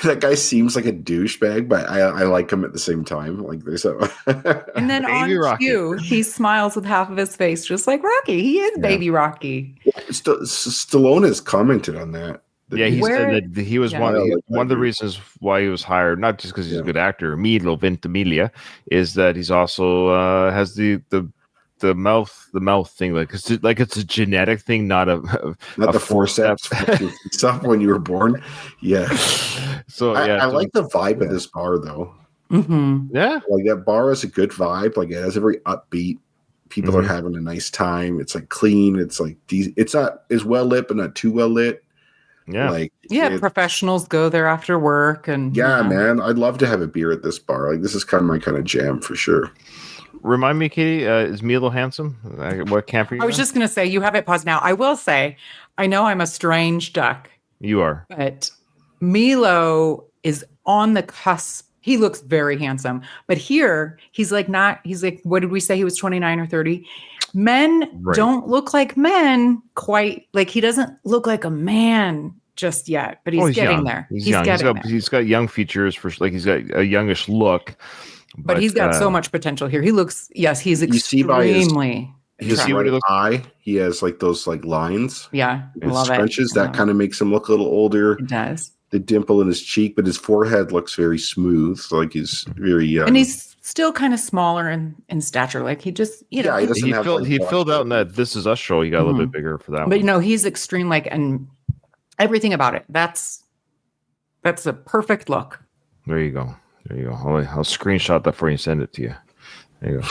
That guy seems like a douchebag, but I like him at the same time. Like there's
and then on cue, he smiles with half of his face, just like Rocky. He is Baby Rocky.
Stallone has commented on that.
Yeah, he said that he was one of the reasons why he was hired, not just because he's a good actor. Milo Ventimiglia is that he's also has the mouth thing, like it's a genetic thing, not
the forceps stuff when you were born. Yeah.
So
I like the vibe of this bar though.
Yeah,
like that bar has a good vibe. Like it has a very upbeat. People are having a nice time. It's like clean. It's like it's not as well lit, but not too well lit.
Yeah,
professionals go there after work, and
man, I'd love to have a beer at this bar. Like this is kind of my kind of jam for sure.
Remind me, Katie, is Milo handsome? What camp are you?
I was just going to say, you have it paused now. I will say, I know I'm a strange duck.
You are.
But Milo is on the cusp. He looks very handsome. But here, he's like, what did we say? He was 29 or 30. Men don't look like men quite. Like, he doesn't look like a man just yet, but he's getting
young.
there.
He's young. He's got young features he's got a youngish look.
But he's got so much potential here. He looks, he's extremely.
His right eye, he has like those like lines.
Yeah, love
scrunches. That kind of makes him look a little older.
It does.
The dimple in his cheek, but his forehead looks very smooth. So like he's very young.
And he's still kind of smaller in stature. Like he just,
he filled out in that This Is Us show. He got a little bit bigger for that.
But he's extreme, like, and everything about it. That's a perfect look.
There you go. I'll screenshot that for you and send it to you. There you go.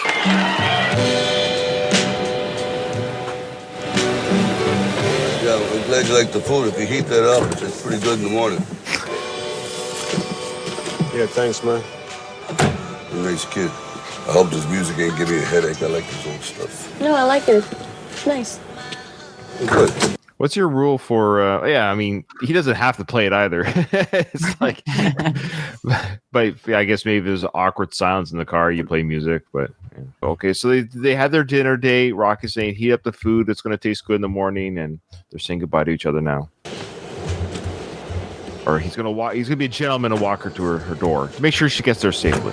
Yeah, we're glad you like the food. If you heat that up, it's pretty good in the morning.
Yeah, thanks, man.
You're a nice kid. I hope this music ain't giving you a headache. I like this old stuff.
No, I like it. It's nice.
Good.
What's your rule for? I mean, he doesn't have to play it either. It's like, but I guess maybe there's awkward silence in the car. You play music, but okay. So they had their dinner date. Rocky's saying heat up the food. It's going to taste good in the morning, and they're saying goodbye to each other now. Or he's going to walk. He's going to be a gentleman and walk her to her door to make sure she gets there safely.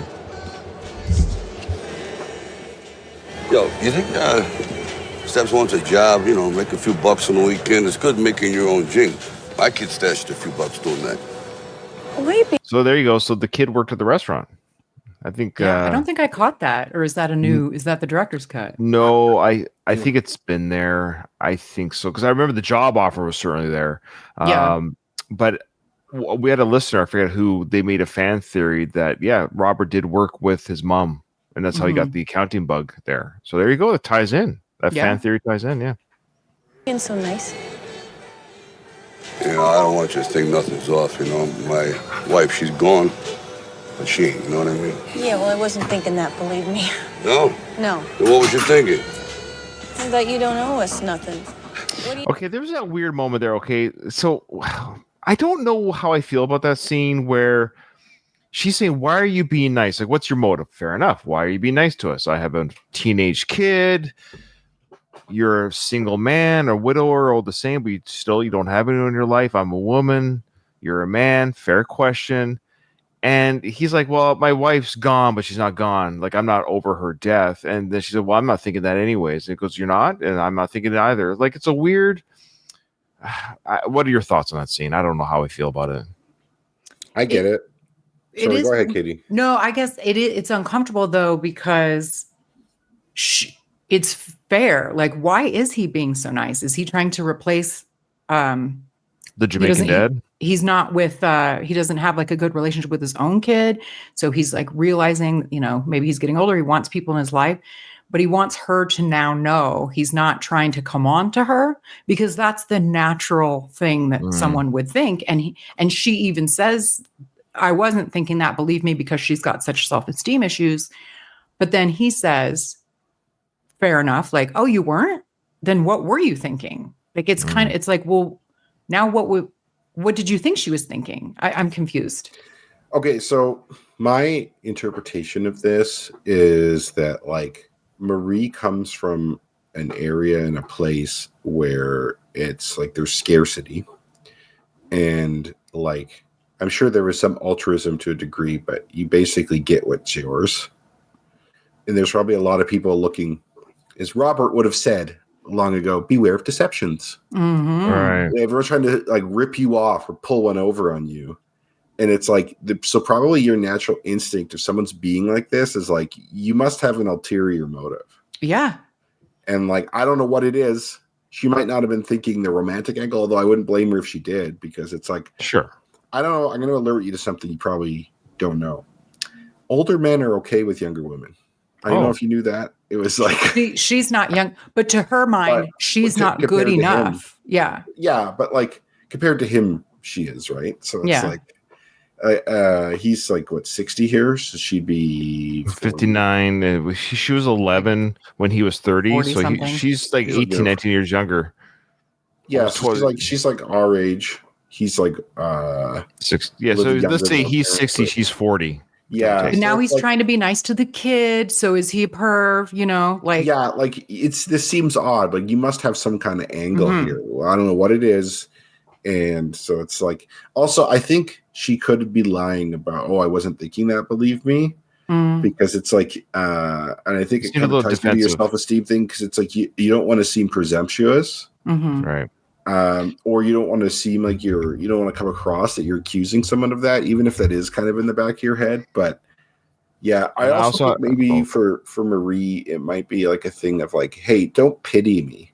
Yo, you think Steps wants a job, you know, make a few bucks on the weekend. It's good making your own jing. My kid stashed a few bucks doing that.
Maybe.
So there you go. So the kid worked at the restaurant. I think.
I don't think I caught that. Or is that a new? Is that the director's cut?
No, I think it's been there. I think so because I remember the job offer was certainly there.
Yeah.
But we had a listener. I forget who. They made a fan theory that Robert did work with his mom, and that's how he got the accounting bug there. So there you go. It ties in. That fan theory ties in. Yeah.
Being so nice.
You know, I don't want you to think nothing's off. You know, my wife, she's gone, but she ain't. You know what I mean?
Yeah, well, I wasn't thinking that, believe me.
No.
No.
Then what was you thinking?
That you don't owe us nothing.
Okay, there was that weird moment there. Okay, so I don't know how I feel about that scene where she's saying, "Why are you being nice? Like, what's your motive?" Fair enough. Why are you being nice to us? I have a teenage kid. You're a single man or widower, all the same, but you don't have anyone in your life. I'm a woman. You're a man. Fair question. And he's like, well, my wife's gone, but she's not gone. Like, I'm not over her death. And then she said, well, I'm not thinking that anyways. And it goes, you're not? And I'm not thinking it either. Like, it's a weird. What are your thoughts on that scene? I don't know how I feel about it.
I get it. Sorry, go ahead, Katie.
No, I guess it's uncomfortable though, because it's fair. Like, why is he being so nice? Is he trying to replace
the Jamaican dad?
He's not with he doesn't have like a good relationship with his own kid. So he's like realizing, maybe he's getting older. He wants people in his life, but he wants her to now know he's not trying to come on to her, because that's the natural thing that someone would think. And she even says, I wasn't thinking that, believe me, because she's got such self-esteem issues. But then he says, fair enough. Like, oh, you weren't? Then what were you thinking? Like, it's kind of, it's like, well, now what did you think she was thinking? I'm confused.
Okay. So my interpretation of this is that like Marie comes from an area and a place where it's like there's scarcity, and like, I'm sure there was some altruism to a degree, but you basically get what's yours. And there's probably a lot of people looking, as Robert would have said long ago, beware of deceptions.
Mm-hmm.
Right.
Everyone's trying to like rip you off or pull one over on you. And it's like, so probably your natural instinct if someone's being like this is like, you must have an ulterior motive.
Yeah.
And like, I don't know what it is. She might not have been thinking the romantic angle, although I wouldn't blame her if she did, because it's like,
sure.
I don't know. I'm going to alert you to something you probably don't know. Older men are okay with younger women. I don't know if you knew that. It was like
she's not young, but to her mind, she's not good enough. Yeah.
Yeah, but like compared to him, she is, right? So it's like he's like what, 60 here? So she'd be
59. She was 11 when he was 30. So she's like 18, 19 years younger.
Yeah, so she's like our age. He's like
6. Yeah, so let's say he's 60, she's 40.
Yeah.
But now he's trying to be nice to the kid. So is he a perv? Like,
yeah, like this seems odd. Like you must have some kind of angle here. Well, I don't know what it is. And so it's like, also, I think she could be lying about, I wasn't thinking that, believe me. Because it's like, and I think it kind of ties into your self-esteem thing. Cause it's like, you don't want to seem presumptuous.
Right.
Or you don't want to seem like you don't want to come across that you're accusing someone of that, even if that is kind of in the back of your head. But yeah, I also think maybe for Marie, it might be like a thing of like, hey, don't pity me.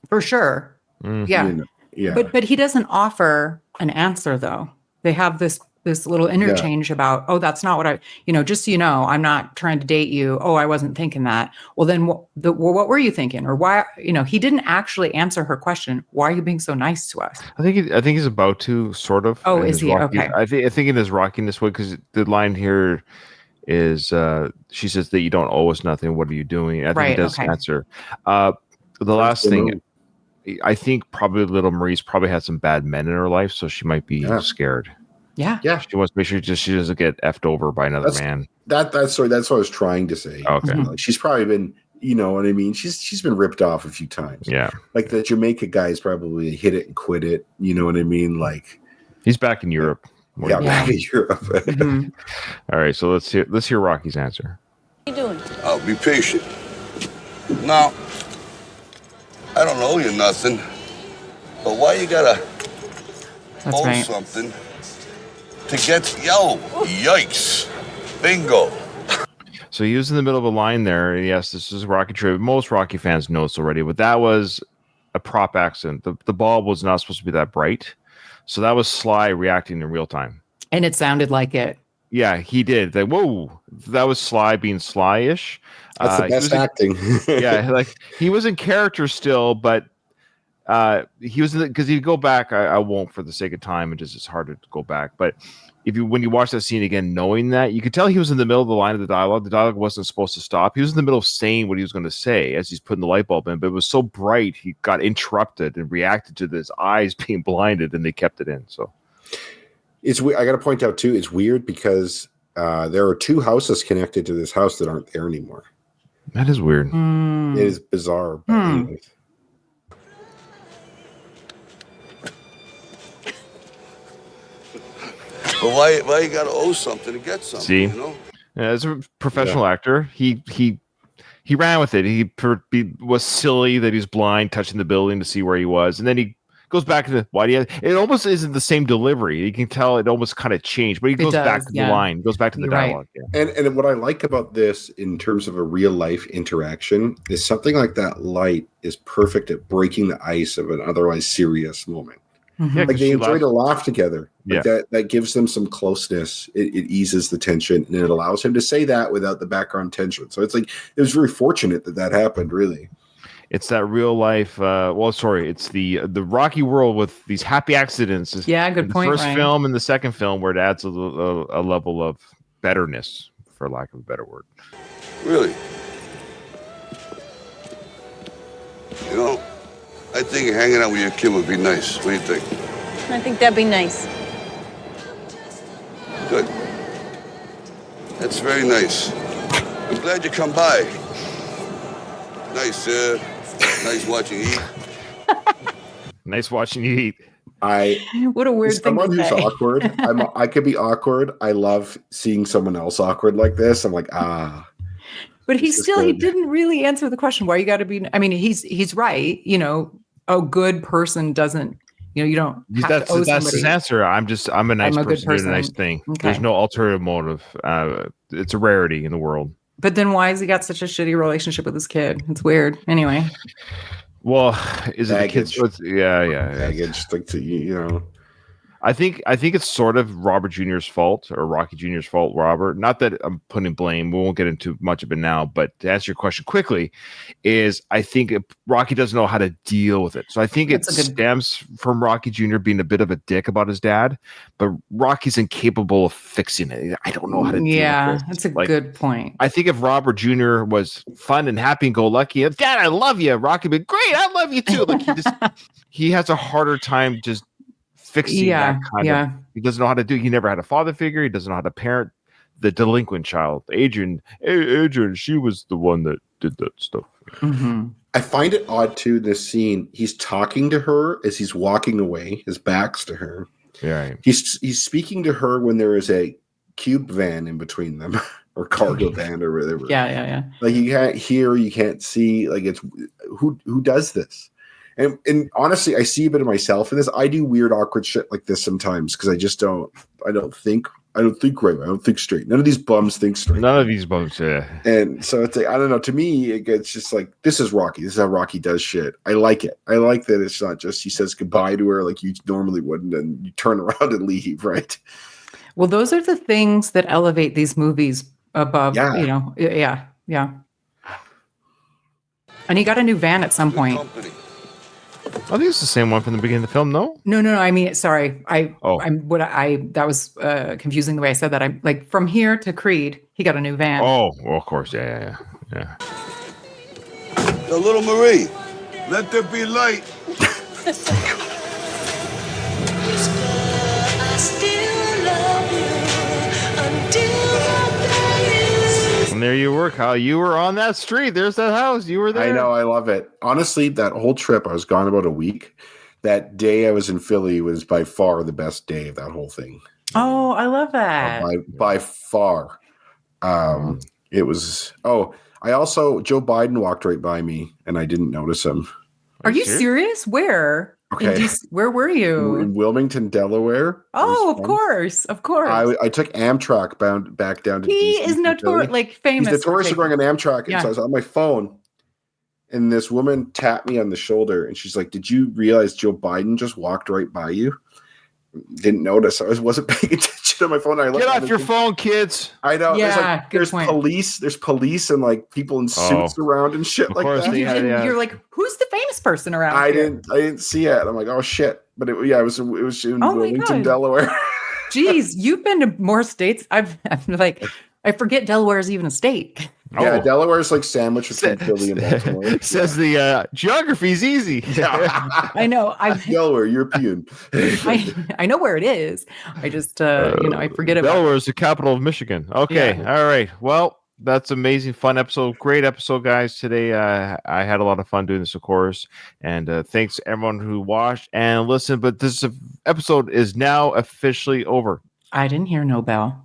For sure. Yeah.
Yeah.
But he doesn't offer an answer though. They have this this little interchange about, oh, that's not what just so you know, I'm not trying to date you. Oh, I wasn't thinking that. Well, then what were you thinking? Or why, he didn't actually answer her question. Why are you being so nice to us?
I think he's about to, sort of.
Oh, is he? Okay.
I think in his rockiness way, because the line here is she says that you don't owe us nothing. What are you doing? I think he does answer. The last thing, I think probably little Marie's probably had some bad men in her life, so she might be scared.
Yeah.
She wants to make sure she doesn't get effed over by another man.
That's what I was trying to say.
Okay.
Like, she's probably been, you know what I mean? She's been ripped off a few times.
Yeah.
Like the Jamaica guy's probably hit it and quit it. You know what I mean? Like
he's back in Europe.
Back in Europe.
All right, so let's hear Rocky's answer.
What are you doing?
I'll be patient. Now, I don't owe you nothing, but why you gotta owe something to get yikes, bingo.
So he was in the middle of a line there. Yes, this is Rocky trivia. Most Rocky fans know this already, but that was a prop accident. The ball was not supposed to be that bright, so that was Sly reacting in real time.
And it sounded like it.
Yeah, he did. Like, whoa, that was Sly being Sly-ish.
That's the best acting.
Yeah, like he was in character still, but he was because he'd go back. I won't for the sake of time, and just it's hard to go back. But when you watch that scene again, knowing that, you could tell he was in the middle of the line of the dialogue. The dialogue wasn't supposed to stop. He was in the middle of saying what he was going to say as he's putting the light bulb in, but it was so bright he got interrupted and reacted to his eyes being blinded, and they kept it in. So
it's weird. I got to point out too, it's weird because there are two houses connected to this house that aren't there anymore.
That is weird.
It is bizarre. But anyways.
But why you gotta owe something to get something?
See,
you know?
As a professional actor, he ran with it. He was silly that he's blind, touching the building to see where he was, and then he goes back to the why do you? It almost isn't the same delivery. You can tell it almost kind of changed, but he goes back to the line, goes back to the dialogue.
Right. Yeah. And what I like about this in terms of a real life interaction is something like that light is perfect at breaking the ice of an otherwise serious moment.
Mm-hmm. Yeah,
like they enjoy to laugh together. Like
yeah.
That gives them some closeness. It eases the tension, and it allows him to say that without the background tension. So it's like it was very fortunate that happened. Really,
it's that real life. It's the Rocky world with these happy accidents.
Yeah, good point.
The first film and the second film where it adds a level of betterness, for lack of a better word.
Really, you know. I think hanging out with your kid would be nice. What do you think?
I think that'd be nice.
Good. That's very nice. I'm glad you come by. Nice, nice watching you eat.
Nice watching you eat.
What a weird thing
someone
to
who's
say.
awkward. I could be awkward. I love seeing someone else awkward like this. I'm like,
But he didn't really answer the question. Why you got to be? I mean, he's right. You know, a good person doesn't. You know, you don't. Have to owe
that's his
somebody.
answer. I'm a nice person doing a nice thing.
Okay.
There's no ulterior motive. It's a rarity in the world.
But then why has he got such a shitty relationship with his kid? It's weird. Anyway.
Well, is it the kids? Yeah.
Baggage, like you know.
I think it's sort of Robert Jr.'s fault or Rocky Jr.'s fault, Robert. Not that I'm putting blame. We won't get into much of it now, but to answer your question quickly, is I think Rocky doesn't know how to deal with it. So I think it stems from Rocky Jr. being a bit of a dick about his dad, but Rocky's incapable of fixing it. I don't know how to deal with it.
That's a good point.
I think if Robert Jr. was fun and happy and go lucky, Dad, I love you. Rocky would be great. I love you too. Like he has a harder time just fixing that kind of. He doesn't know how to do. He never had a father figure. He doesn't know how to parent the delinquent child. Adrian, she was the one that did that stuff.
Mm-hmm.
I find it odd too. This scene, he's talking to her as he's walking away. His back's to her.
Yeah,
he's speaking to her when there is a cube van in between them, or cargo van, or whatever.
Yeah.
Like you can't hear, you can't see. Like it's who does this? And honestly, I see a bit of myself in this. I do weird, awkward shit like this sometimes because I just don't. I don't think right. I don't think straight. None of these bums think straight.
None of these bums, yeah.
And so it's like I don't know. To me, it's just like this is Rocky. This is how Rocky does shit. I like it. I like that it's not just he says goodbye to her like you normally wouldn't, and you turn around and leave, right?
Well, those are the things that elevate these movies above,
Yeah.
you know. Yeah. And he got a new van at some point.
I think it's the same one from the beginning of the film. No.
I mean, sorry. That was confusing the way I said that. I'm like, from here to Creed, he got a new van.
Oh, well, of course. Yeah.
Yo, little Marie, let there be light.
And there you were, Kyle. You were on that street. There's that house. You were there.
I know. I love it. Honestly, that whole trip, I was gone about a week. That day I was in Philly was by far the best day of that whole thing.
Oh, I love that.
By far. It was. Oh, I also, Joe Biden walked right by me and I didn't notice him.
Are you serious? Where?
Okay.
Where were you?
In Wilmington, Delaware.
Oh, of course.
I took Amtrak back down to
He
DC
is notorious, like famous.
He's notorious for going on Amtrak.
Yeah.
And so I was on my phone and this woman tapped me on the shoulder and she's like, "Did you realize Joe Biden just walked right by you?" Didn't notice. I wasn't paying attention to my phone.
Get off your phone, kids.
I know.
Yeah,
there's police. There's police and like people in suits around and shit like that.
You're like, who's the famous person around?
I
here?
didn't see it. I'm like, oh shit. But it was in Wilmington, Delaware.
Jeez, you've been to more states. I'm like, I forget Delaware is even a state.
Yeah, Delaware's like sandwiched between Philly and Baltimore.
Says the geography's easy.
I know.
Delaware, European.
I know where it is. I just, I forget about it.
Delaware is the capital of Michigan. Okay.
Yeah.
All right. Well, that's amazing. Fun episode. Great episode, guys. Today, I had a lot of fun doing this, of course. And thanks to everyone who watched and listened. But this episode is now officially over.
I didn't hear no bell.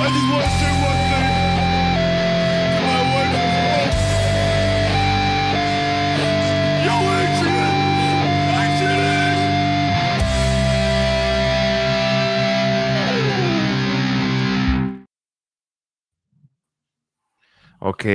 I just want to say one thing to my wife and Yo, Adrian!
Okay.